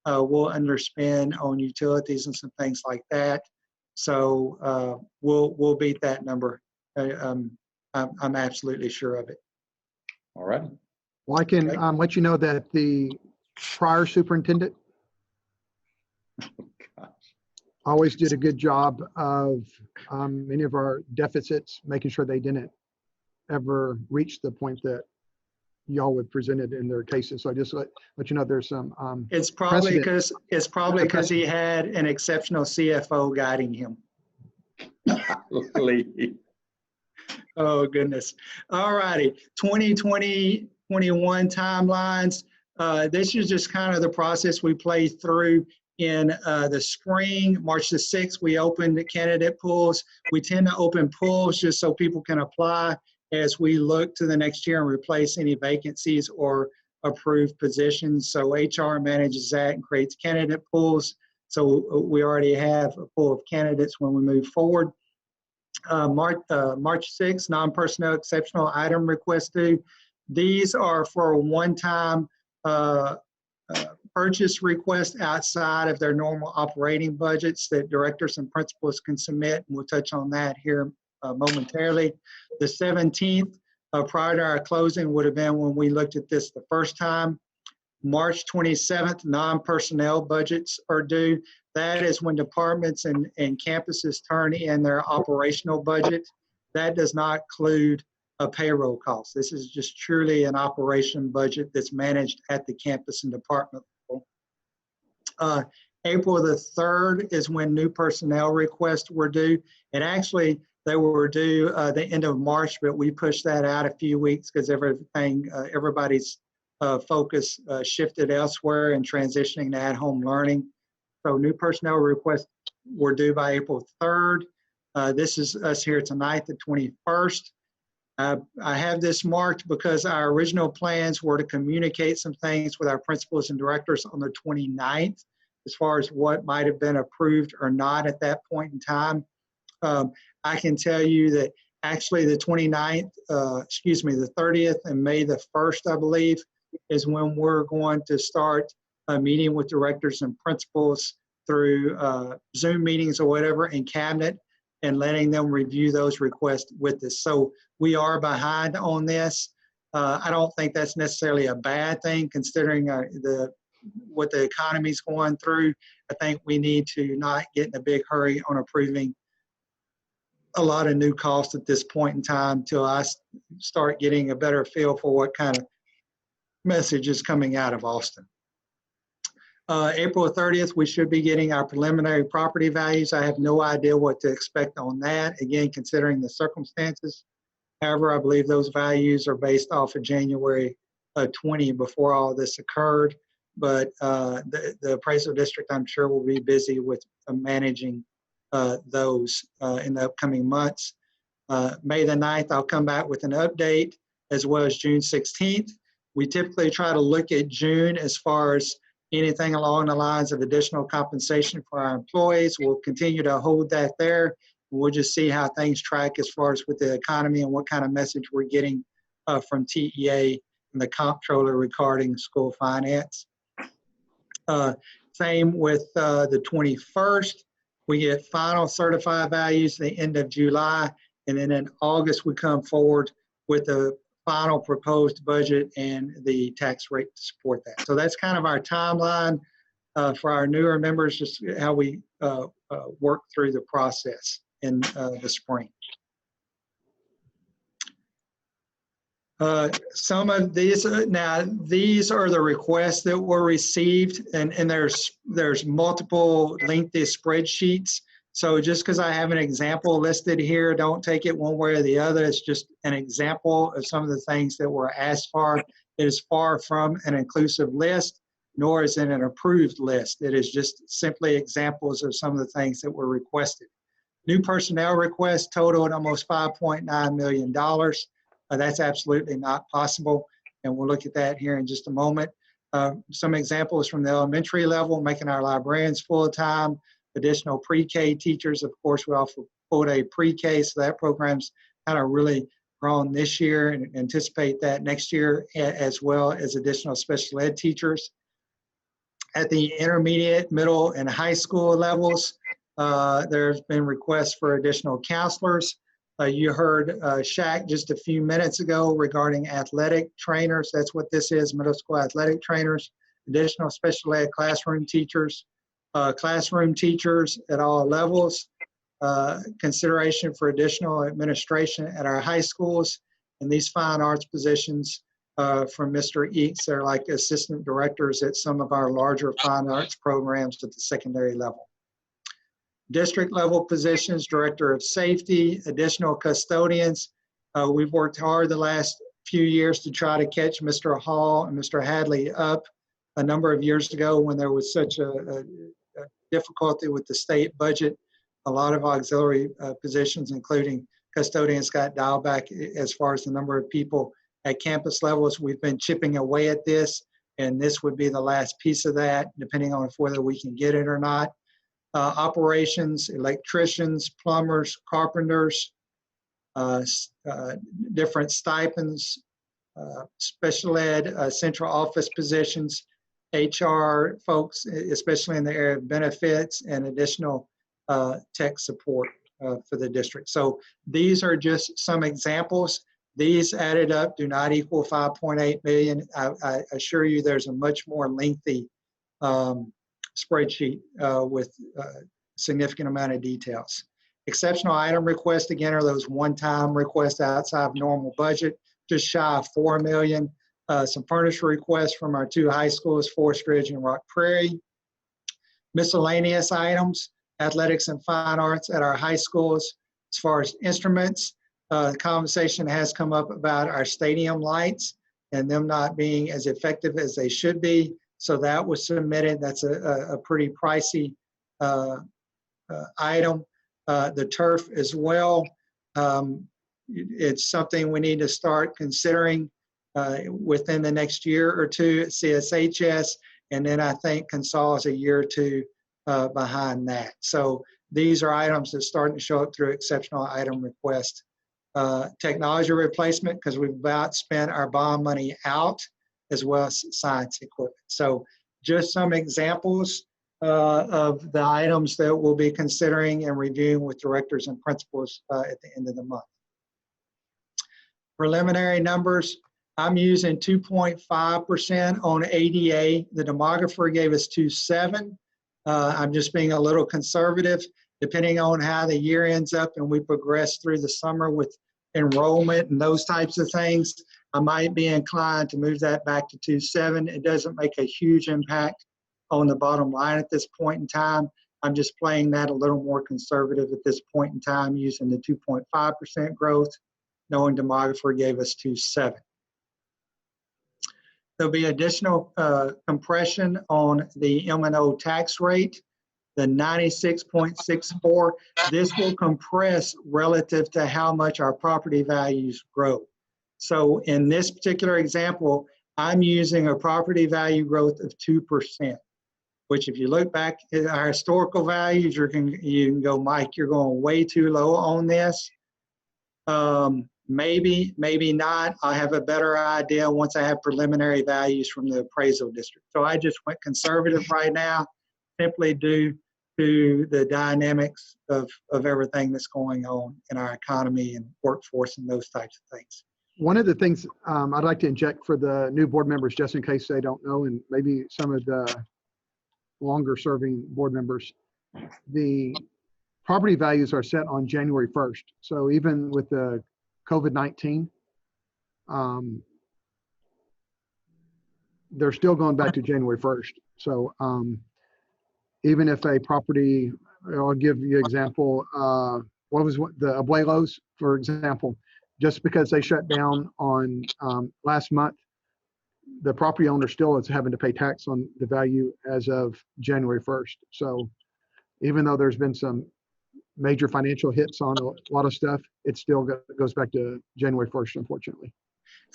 We'll underspend on utilities and some things like that. So we'll beat that number. I'm absolutely sure of it. All right. Well, I can let you know that the prior superintendent always did a good job of many of our deficits, making sure they didn't ever reach the point that y'all would present it in their cases. So I just let you know there's some it's probably because he had an exceptional CFO guiding him. Oh goodness. All righty. 2020-21 timelines. This is just kind of the process we play through. In the spring, March the 6th, we opened the candidate pools. We tend to open pools just so people can apply as we look to the next year and replace any vacancies or approved positions. So HR manages that and creates candidate pools. So we already have a pool of candidates when we move forward. March 6th, non-personnel exceptional item requests due. These are for a one-time purchase request outside of their normal operating budgets that directors and principals can submit. And we'll touch on that here momentarily. The 17th, prior to our closing, would have been when we looked at this the first time. March 27th, non-personnel budgets are due. That is when departments and campuses turn in their operational budget. That does not include a payroll cost. This is just truly an operation budget that's managed at the campus and department level. April the 3rd is when new personnel requests were due. And actually, they were due the end of March, but we pushed that out a few weeks because everybody's focus shifted elsewhere and transitioning to at-home learning. So new personnel requests were due by April 3rd. This is us here tonight, the 21st. I have this marked because our original plans were to communicate some things with our principals and directors on the 29th as far as what might have been approved or not at that point in time. I can tell you that actually the 29th, the 30th and May the 1st, I believe, is when we're going to start meeting with directors and principals through Zoom meetings or whatever in cabinet and letting them review those requests with us. So we are behind on this. I don't think that's necessarily a bad thing considering what the economy's going through. I think we need to not get in a big hurry on approving a lot of new costs at this point in time till I start getting a better feel for what kind of message is coming out of Austin. April 30th, we should be getting our preliminary property values. I have no idea what to expect on that, again, considering the circumstances. However, I believe those values are based off of January 20 before all this occurred. But the appraisal district, I'm sure, will be busy with managing those in the upcoming months. May the 9th, I'll come back with an update, as well as June 16th. We typically try to look at June as far as anything along the lines of additional compensation for our employees. We'll continue to hold that there. We'll just see how things track as far as with the economy and what kind of message we're getting from TEA and the comptroller regarding school finance. Same with the 21st. We get final certified values at the end of July, and then in August we come forward with the final proposed budget and the tax rate to support that. So that's kind of our timeline for our newer members, just how we work through the process in the spring. Some of these, now these are the requests that were received, and there's multiple lengthy spreadsheets. So just because I have an example listed here, don't take it one way or the other. It's just an example of some of the things that were asked for. It is far from an inclusive list, nor is it an approved list. It is just simply examples of some of the things that were requested. New personnel requests totaled almost $5.9 million. That's absolutely not possible, and we'll look at that here in just a moment. Some examples from the elementary level, making our librarians full-time, additional pre-K teachers. Of course, we offer full-day pre-K, so that program's kind of really grown this year and anticipate that next year, as well as additional special ed teachers. At the intermediate, middle, and high school levels, there's been requests for additional counselors. You heard SHAC just a few minutes ago regarding athletic trainers. That's what this is, middle school athletic trainers, additional special ed classroom teachers at all levels, consideration for additional administration at our high schools, and these fine arts positions from Mr. Eakes are like assistant directors at some of our larger fine arts programs at the secondary level. District level positions, director of safety, additional custodians. We've worked hard the last few years to try to catch Mr. Hall and Mr. Hadley up a number of years ago when there was such a difficulty with the state budget. A lot of auxiliary positions, including custodians, got dialed back as far as the number of people at campus levels. We've been chipping away at this, and this would be the last piece of that, depending on whether we can get it or not. Operations, electricians, plumbers, carpenters, different stipends, special ed, central office positions, HR folks, especially in the area of benefits, and additional tech support for the district. So these are just some examples. These added up do not equal 5.8 million. I assure you there's a much more lengthy spreadsheet with significant amount of details. Exceptional item requests, again, are those one-time requests outside of normal budget, just shy of 4 million. Some furniture requests from our 2 high schools, Forest Ridge and Rock Prairie. Miscellaneous items, athletics and fine arts at our high schools. As far as instruments, the conversation has come up about our stadium lights and them not being as effective as they should be. So that was submitted. That's a pretty pricey item. The turf as well. It's something we need to start considering within the next year or two at CSHS, and then I think Consol is a year or two behind that. So these are items that are starting to show up through exceptional item request. Technology replacement, because we've about spent our bond money out, as well as science equipment. So just some examples of the items that we'll be considering and reviewing with directors and principals at the end of the month. Preliminary numbers, I'm using 2.5% on ADA. The demographer gave us 2.7. I'm just being a little conservative. Depending on how the year ends up and we progress through the summer with enrollment and those types of things, I might be inclined to move that back to 2.7. It doesn't make a huge impact on the bottom line at this point in time. I'm just playing that a little more conservative at this point in time, using the 2.5% growth, knowing demographer gave us 2.7. There'll be additional compression on the M&O tax rate, the 96.64. This will compress relative to how much our property values grow. So in this particular example, I'm using a property value growth of 2%, which if you look back at our historical values, you can go, Mike, you're going way too low on this. Maybe, maybe not. I have a better idea once I have preliminary values from the appraisal district. So I just went conservative right now, simply due to the dynamics of everything that's going on in our economy and workforce and those types of things. One of the things I'd like to inject for the new board members, just in case they don't know, and maybe some of the longer serving board members, the property values are set on January 1st. So even with the COVID-19, they're still going back to January 1st. So even if a property, I'll give you an example, the Abuelos, for example, just because they shut down on last month, the property owner still is having to pay tax on the value as of January 1st. So even though there's been some major financial hits on a lot of stuff, it still goes back to January 1st, unfortunately.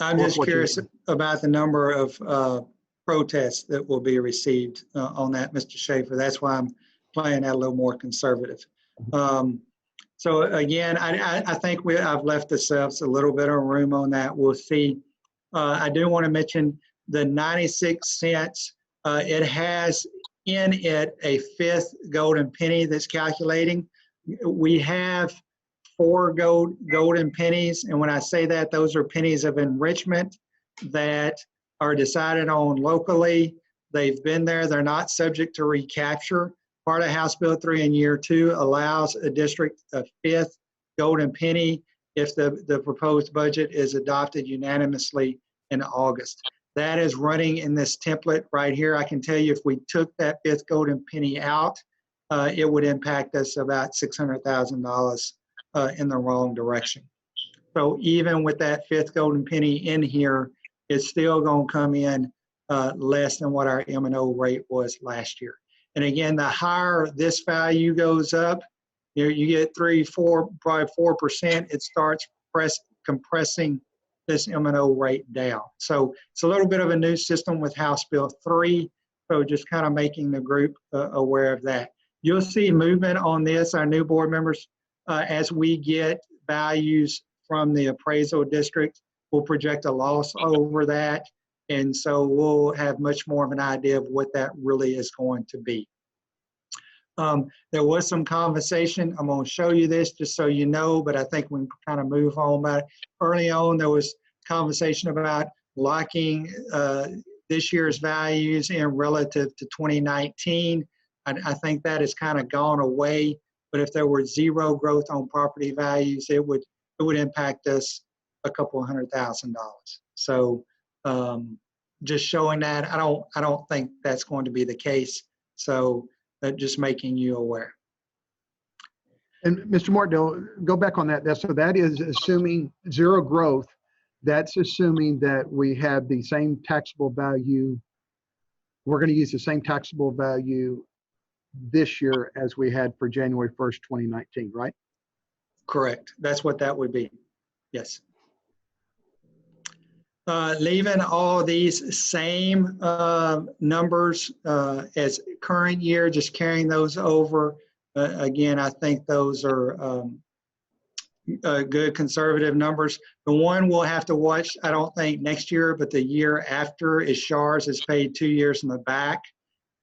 I'm just curious about the number of protests that will be received on that, Mr. Schaefer. That's why I'm playing that a little more conservative. So again, I think I've left ourselves a little bit of room on that. We'll see. I do want to mention the 96 cents. It has in it a fifth golden penny that's calculating. We have 4 golden pennies, and when I say that, those are pennies of enrichment that are decided on locally. They've been there. They're not subject to recapture. Part of House Bill 3 in year 2 allows a district a fifth golden penny if the proposed budget is adopted unanimously in August. That is running in this template right here. I can tell you if we took that fifth golden penny out, it would impact us about $600,000 in the wrong direction. So even with that fifth golden penny in here, it's still going to come in less than what our M&O rate was last year. And again, the higher this value goes up, you get 3, 4, probably 4%, it starts compressing this M&O rate down. So it's a little bit of a new system with House Bill 3. So just kind of making the group aware of that. You'll see movement on this, our new board members, as we get values from the appraisal district. We'll project a loss over that. And so we'll have much more of an idea of what that really is going to be. There was some conversation. I'm going to show you this just so you know, but I think we can kind of move on. But early on, there was conversation about locking this year's values in relative to 2019. I think that has kind of gone away. But if there were zero growth on property values, it would impact us a couple $100,000. So just showing that, I don't think that's going to be the case. So just making you aware. And Mr. Martindale, go back on that. So that is assuming zero growth. That's assuming that we have the same taxable value. We're going to use the same taxable value this year as we had for January 1st, 2019, right? Correct. That's what that would be. Yes. Leaving all these same numbers as current year, just carrying those over. Again, I think those are good conservative numbers. The one we'll have to watch, I don't think next year, but the year after, is SHARS is paid 2 years in the back.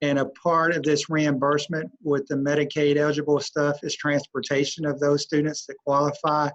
And a part of this reimbursement with the Medicaid eligible stuff is transportation of those students that qualify.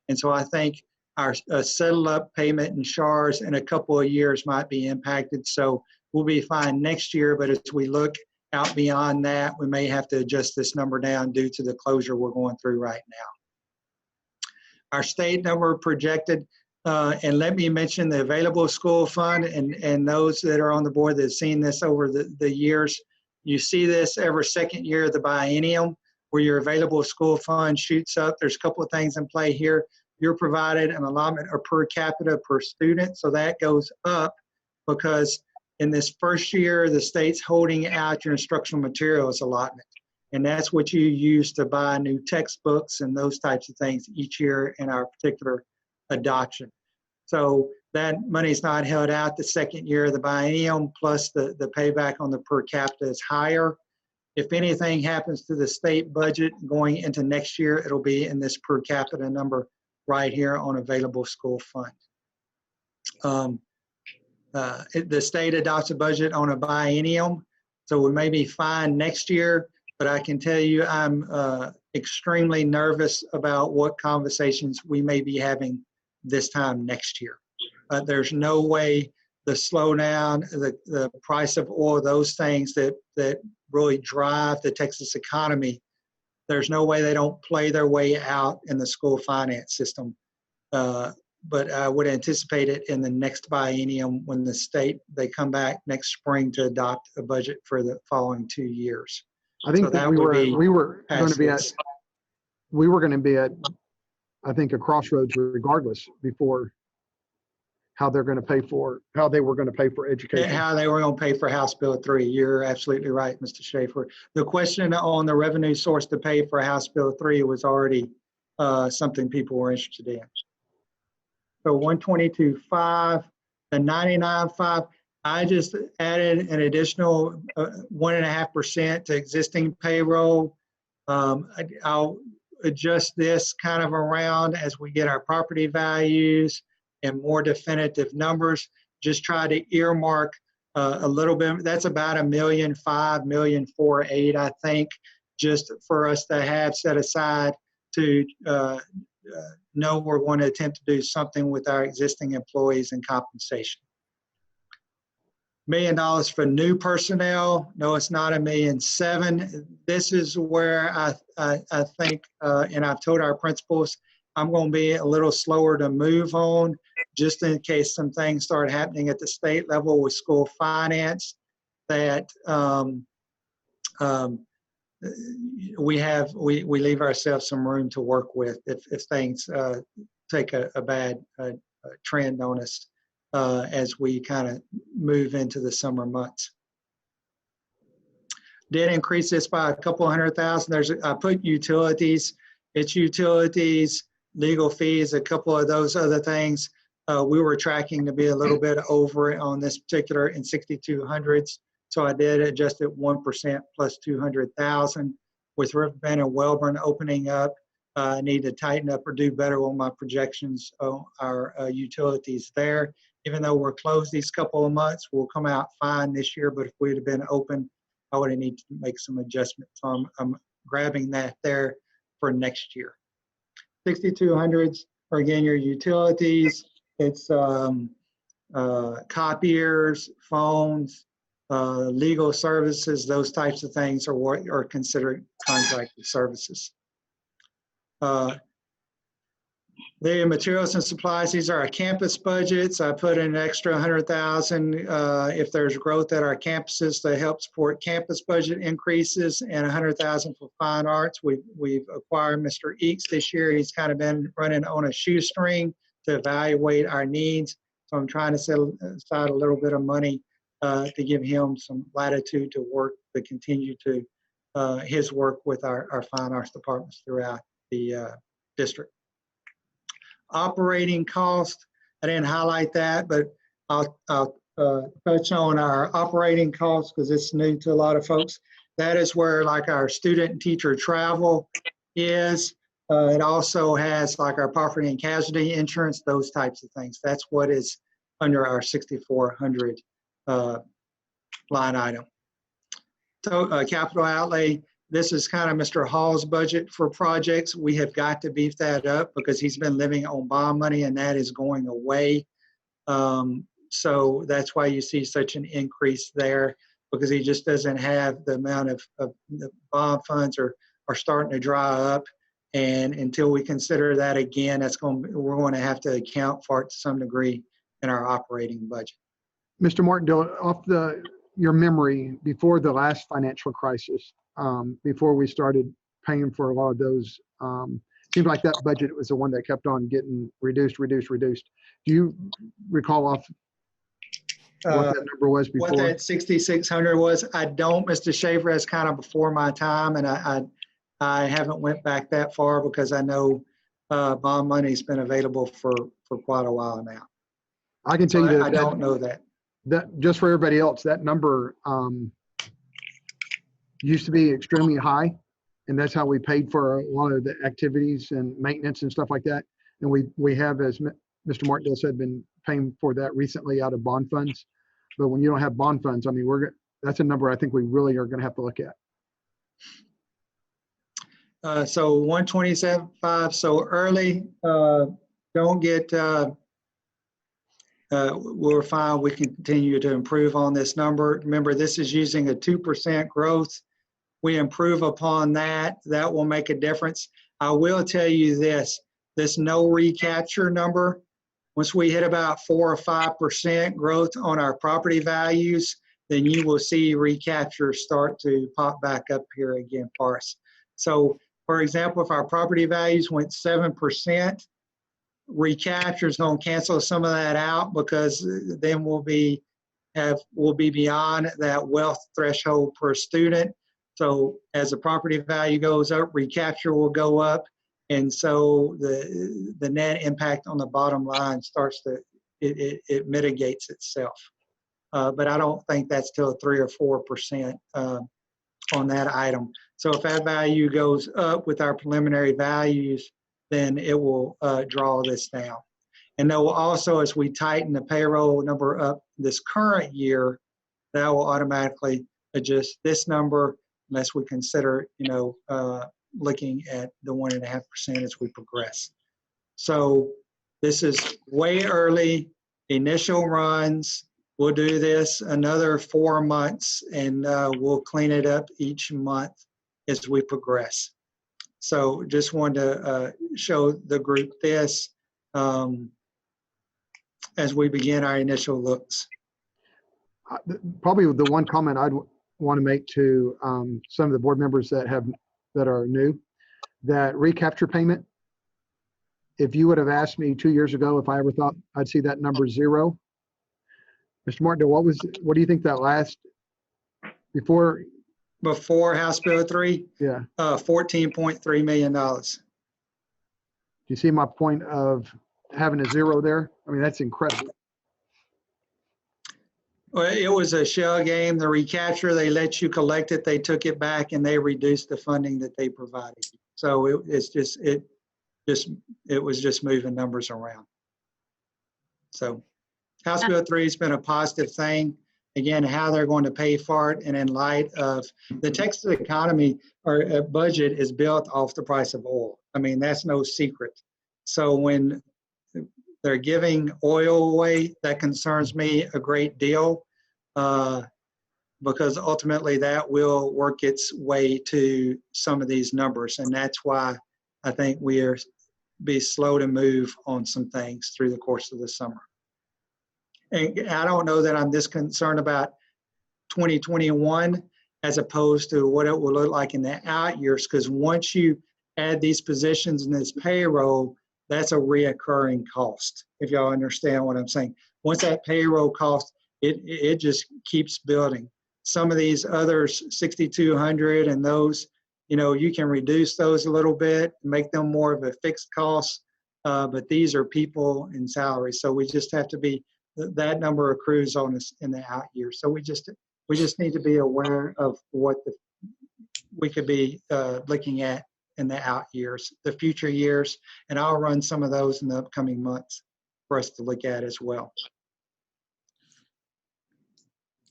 And so I think our settle up payment in SHARS in a couple of years might be impacted. So we'll be fine next year, but as we look out beyond that, we may have to adjust this number down due to the closure we're going through right now. Our state number projected, and let me mention the available school fund, and those that are on the board that have seen this over the years, you see this every second year of the biennium where your available school fund shoots up. There's a couple of things in play here. You're provided an allotment or per capita per student, so that goes up because in this first year, the state's holding out your instructional materials allotment. And that's what you use to buy new textbooks and those types of things each year in our particular adoption. So that money is not held out the second year of the biennium, plus the payback on the per capita is higher. If anything happens to the state budget going into next year, it'll be in this per capita number right here on available school fund. The state adopts a budget on a biennium, so we may be fine next year, but I can tell you I'm extremely nervous about what conversations we may be having this time next year. There's no way the slowdown, the price of oil, those things that really drive the Texas economy, there's no way they don't play their way out in the school finance system. But I would anticipate it in the next biennium when the state, they come back next spring to adopt a budget for the following 2 years. I think So that we were going to be at, I think, a crossroads regardless before how they were going to pay for education. How they were going to pay for House Bill 3. You're absolutely right, Mr. Schaefer. The question on the revenue source to pay for House Bill 3 was already something people were interested in. So 122.5, the 99.5, I just added an additional 1.5% to existing payroll. I'll adjust this kind of around as we get our property values and more definitive numbers. Just try to earmark a little bit. That's about $1.5 million, $1.48 million, I think, just for us to have set aside to know we're going to attempt to do something with our existing employees and compensation. $1 million for new personnel. No, it's not $1.7 million. This is where I think, and I've told our principals, I'm going to be a little slower to move on, just in case some things start happening at the state level with school finance that we leave ourselves some room to work with if things take a bad trend on us as we kind of move into the summer months. did increase this by a couple $100,000. I put utilities, it's utilities, legal fees, a couple of those other things. We were tracking to be a little bit over on this particular in 6,200s. So I did adjust it 1% plus 200,000. With Riverbend and Welborn opening up, I need to tighten up or do better on my projections on our utilities there. Even though we're closed these couple of months, we'll come out fine this year, but if we'd have been open, I would have needed to make some adjustments. So I'm grabbing that there for next year. 6,200s are again your utilities. It's copiers, phones, legal services, those types of things are what are considered contracted services. The materials and supplies, these are our campus budgets. I put in an extra 100,000 if there's growth at our campuses to help support campus budget increases, and 100,000 for fine arts. We've acquired Mr. Eakes this year. He's kind of been running on a shoestring to evaluate our needs. So I'm trying to set aside a little bit of money to give him some latitude to work, to continue to his work with our fine arts departments throughout the district. Operating cost, I didn't highlight that, but I'll touch on our operating costs because it's new to a lot of folks. That is where like our student and teacher travel is. It also has like our property and casualty insurance, those types of things. That's what is under our 6,400 line item. So capital outlay, this is kind of Mr. Hall's budget for projects. We have got to beef that up because he's been living on bond money and that is going away. So that's why you see such an increase there, because he just doesn't have the amount of the bond funds are starting to dry up. And until we consider that again, we're going to have to account for it to some degree in our operating budget. Mr. Martindale, off your memory, before the last financial crisis, before we started paying for a lot of those, seemed like that budget was the one that kept on getting reduced. Do you recall off what that number was before? What that 6,600 was? I don't. Mr. Schaefer, is kind of before my time, and I haven't went back that far because I know bond money's been available for quite a while now. I can tell you that I don't know that. That just for everybody else, that number used to be extremely high, and that's how we paid for a lot of the activities and maintenance and stuff like that. And we have, as Mr. Martindale said, been paying for that recently out of bond funds. But when you don't have bond funds, I mean, that's a number I think we really are going to have to look at. So 127.5. So early, don't get. We're fine. We can continue to improve on this number. Remember, this is using a 2% growth. We improve upon that. That will make a difference. I will tell you this no recapture number, once we hit about 4 or 5% growth on our property values, then you will see recapture start to pop back up here again for us. So, for example, if our property values went 7%, recapture is going to cancel some of that out because then we'll be beyond that wealth threshold per student. So as the property value goes up, recapture will go up, and so the net impact on the bottom line starts to it mitigates itself. But I don't think that's till 3 or 4% on that item. So if that value goes up with our preliminary values, then it will draw this down. And then also, as we tighten the payroll number up this current year, that will automatically adjust this number unless we consider, looking at the 1.5% as we progress. So this is way early, initial runs. We'll do this another 4 months, and we'll clean it up each month as we progress. So just wanted to show the group this as we begin our initial looks. Probably the one comment I'd want to make to some of the board members that are new, that recapture payment, if you would have asked me 2 years ago if I ever thought I'd see that number 0, Mr. Martindale, what do you think that before before House Bill 3, Yeah. $14.3 million. Do you see my point of having a zero there? I mean, that's incredible. Well, it was a shell game. The recapture, they let you collect it, they took it back, and they reduced the funding that they provided. So it was just moving numbers around. So House Bill 3 has been a positive thing. Again, how they're going to pay for it, and in light of the Texas economy, our budget is built off the price of oil. I mean, that's no secret. So when they're giving oil away, that concerns me a great deal, because ultimately that will work its way to some of these numbers. And that's why I think we are be slow to move on some things through the course of the summer. And I don't know that I'm this concerned about 2021 as opposed to what it will look like in the out years, because once you add these positions in this payroll, that's a reoccurring cost, if y'all understand what I'm saying. Once that payroll cost, it just keeps building. Some of these others, 6,200 and those, you know, you can reduce those a little bit, make them more of a fixed cost, but these are people and salaries. So we just have to be, that number accrues on us in the out years. So we just need to be aware of what we could be looking at in the out years, the future years, and I'll run some of those in the upcoming months for us to look at as well.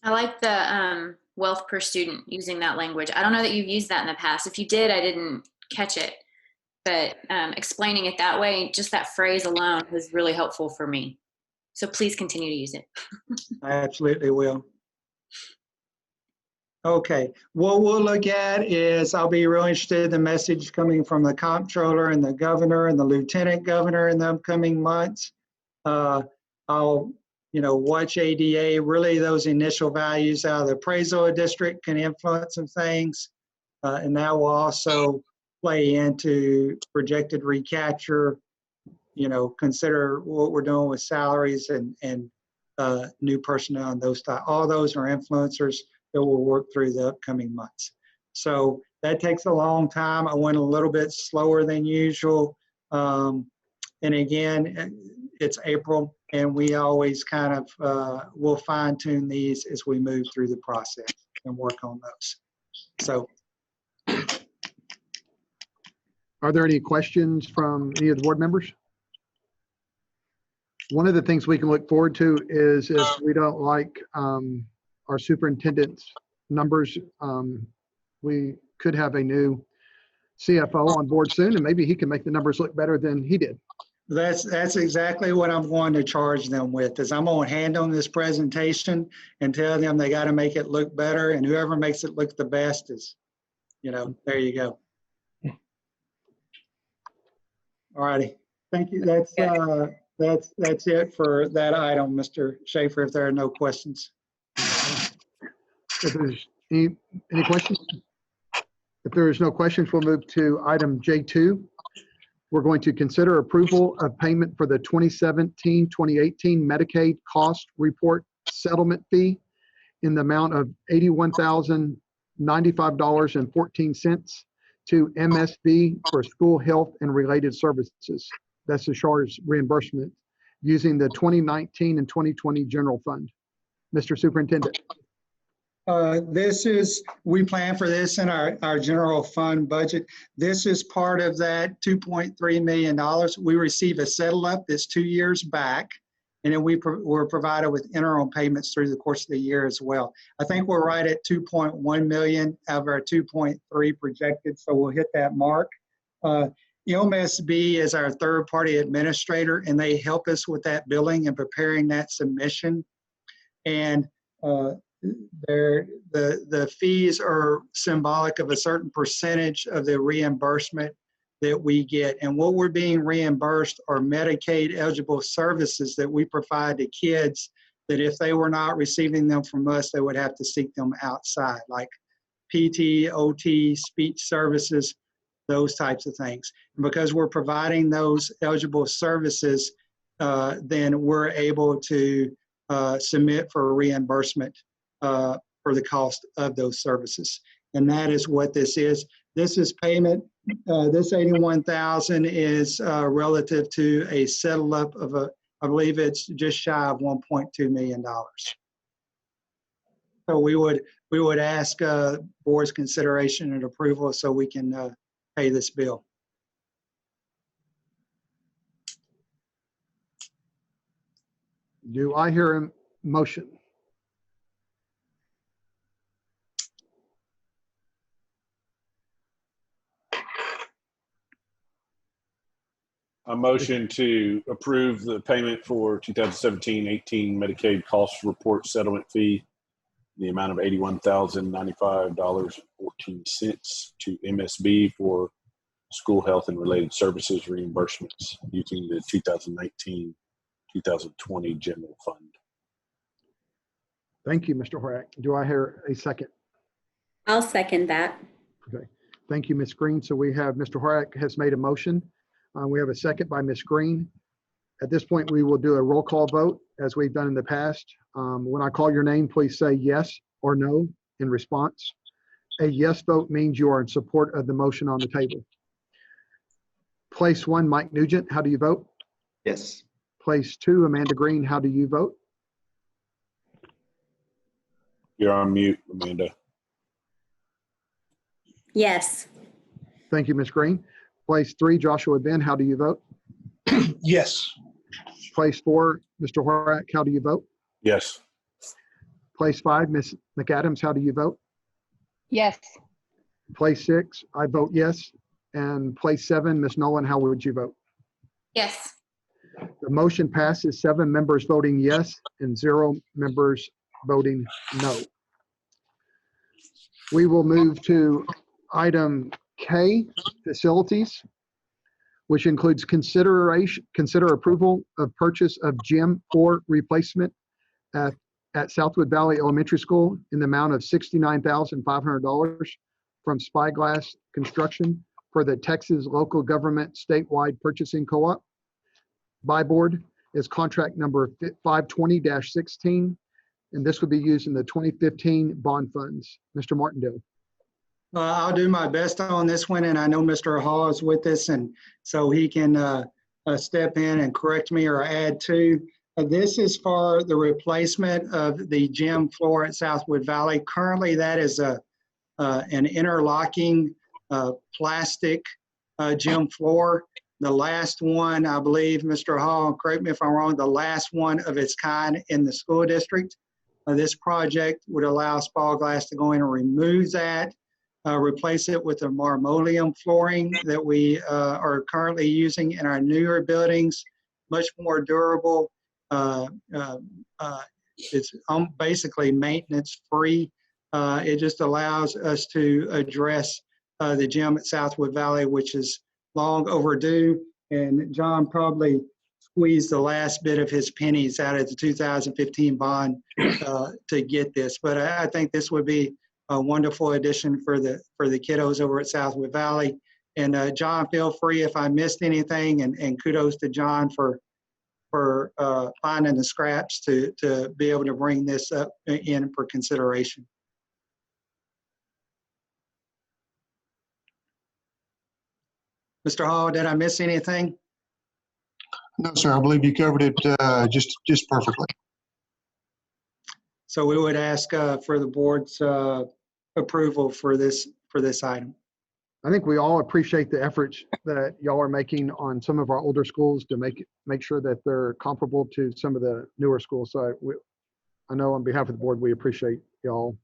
I like the wealth per student, using that language. I don't know that you've used that in the past. If you did, I didn't catch it. But explaining it that way, just that phrase alone was really helpful for me. So please continue to use it. I absolutely will. Okay, what we'll look at is, I'll be real interested in the message coming from the comptroller and the governor and the lieutenant governor in the upcoming months. I'll, watch ADA. Really, those initial values out of the appraisal district can influence some things, and that will also play into projected recapture. Consider what we're doing with salaries and new personnel and those type. All those are influencers that will work through the upcoming months. So that takes a long time. I went a little bit slower than usual. And again, it's April, and we always kind of will fine tune these as we move through the process and work on those. So, are there any questions from any of the board members? One of the things we can look forward to is if we don't like our superintendent's numbers, we could have a new CFO on board soon, and maybe he can make the numbers look better than he did. That's exactly what I'm going to charge them with, is I'm going to hand them this presentation and tell them they got to make it look better, and whoever makes it look the best is, there you go. All righty. Thank you. That's it for that item, Mr. Schaefer, if there are no questions. If there's any questions? If there is no questions, we'll move to item J2. We're going to consider approval of payment for the 2017-2018 Medicaid cost report settlement fee in the amount of $81,095.14 to MSB for school health and related services. That's the SHAR's reimbursement using the 2019 and 2020 general fund. Mr. Superintendent. We plan for this in our general fund budget. This is part of that $2.3 million. We receive a settle up that's 2 years back, and then we're provided with interim payments through the course of the year as well. I think we're right at 2.1 million out of our 2.3 projected, so we'll hit that mark. MSB is our third-party administrator, and they help us with that billing and preparing that submission. And the fees are symbolic of a certain percentage of the reimbursement that we get. And what we're being reimbursed are Medicaid eligible services that we provide to kids that if they were not receiving them from us, they would have to seek them outside, like PT, OT, speech services, those types of things. And because we're providing those eligible services, then we're able to submit for reimbursement for the cost of those services. and that is what this is. This is payment. This 81,000 is relative to a settle up of I believe it's just shy of $1.2 million. So we would ask board's consideration and approval so we can pay this bill. Do I hear a motion? A motion to approve the payment for 2017-18 Medicaid cost report settlement fee, the amount of $81,095.14 to MSB for school health and related services reimbursements using the 2019-2020 general fund. Thank you, Mr. Horak. Do I hear a second? I'll second that. Okay. Thank you, Ms. Green. So we have Mr. Horak has made a motion. We have a second by Ms. Green. At this point, we will do a roll call vote as we've done in the past. When I call your name, please say yes or no in response. A yes vote means you are in support of the motion on the table. Place 1, Mike Nugent, how do you vote? Yes. Place 2, Amanda Green, how do you vote? You're on mute, Amanda. Yes. Thank you, Ms. Green. Place 3, Joshua Ben, how do you vote? Yes. Place 4, Mr. Horak, how do you vote? Yes. Place 5, Ms. McAdams, how do you vote? Yes. Place 6, I vote yes. And place 7, Ms. Nolan, how would you vote? Yes. The motion passes, 7 members voting yes and 0 members voting no. We will move to item K, facilities, which includes consider approval of purchase of gym floor replacement at Southwood Valley Elementary School in the amount of $69,500 from Spyglass Construction for the Texas Local Government Statewide Purchasing Co-op. Buy board is contract number 520-16, and this would be used in the 2015 bond funds. Mr. Martindale. I'll do my best on this one, and I know Mr. Hall is with us, and so he can step in and correct me or add to. This is for the replacement of the gym floor at Southwood Valley. Currently, that is an interlocking plastic gym floor. The last one, I believe, Mr. Hall, correct me if I'm wrong, the last one of its kind in the school district. This project would allow Spyglass to go in and remove that, replace it with a marmoleum flooring that we are currently using in our newer buildings, much more durable. It's basically maintenance free. It just allows us to address the gym at Southwood Valley, which is long overdue. And John probably squeezed the last bit of his pennies out of the 2015 bond to get this. But I think this would be a wonderful addition for the kiddos over at Southwood Valley. And John, feel free if I missed anything, and kudos to John for finding the scraps to be able to bring this up in for consideration. Mr. Hall, did I miss anything? No, sir. I believe you covered it just perfectly. So we would ask for the board's approval for this item. I think we all appreciate the efforts that y'all are making on some of our older schools to make sure that they're comparable to some of the newer schools. So I know on behalf of the board, we appreciate y'all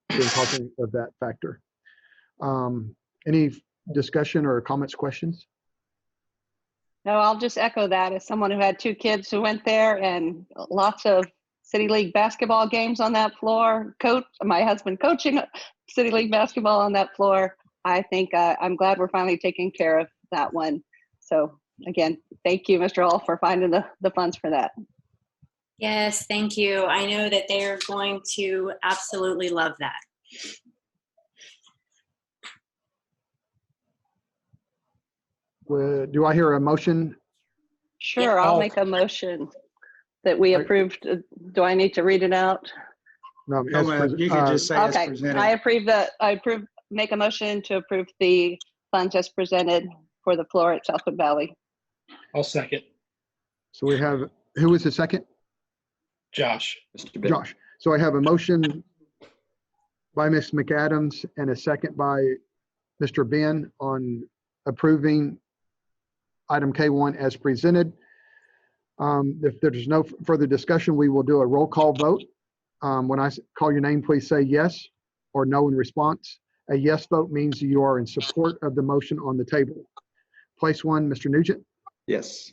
being cognizant of that factor. Any discussion or comments, questions? No, I'll just echo that as someone who had 2 kids who went there, and lots of City League basketball games on that floor. My husband coaching City League basketball on that floor. I think I'm glad we're finally taking care of that one. So again, thank you, Mr. Hall, for finding the funds for that. Yes, thank you. I know that they're going to absolutely love that. Do I hear a motion? Sure, I'll make a motion that we approved. Do I need to read it out? No, You can just say as Okay, presented. make a motion to approve the funds as presented for the floor at Southwood Valley. I'll second. So we have, who was the second? Josh. Josh. So I have a motion by Ms. McAdams and a second by Mr. Ben on approving item K1 as presented. If there's no further discussion, we will do a roll call vote. When I call your name, please say yes or no in response. A yes vote means you are in support of the motion on the table. Place 1, Mr. Nugent. Yes.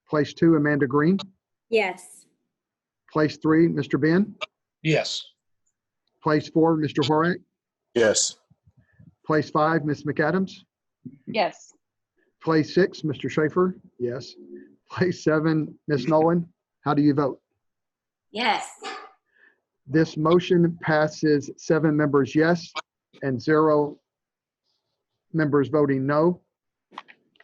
Place 2, Amanda Green. Yes. Place 3, Mr. Ben. Yes. Place 4, Mr. Horak. Yes. Place 5, Ms. McAdams. Yes. Place 6, Mr. Schaefer. Yes. Place 7, Ms. Nolan. How do you vote? Yes. This motion passes 7 members yes and 0 members voting no.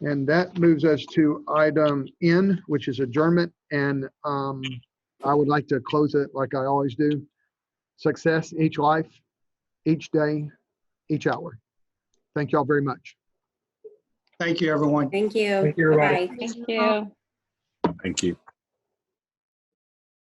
And that moves us to item N, which is adjournment. And I would like to close it like I always do. Success, each life, each day, each hour. Thank y'all very much. Thank you, everyone. Thank you. Thank you, everybody. Bye-bye. Thank you. Thank you.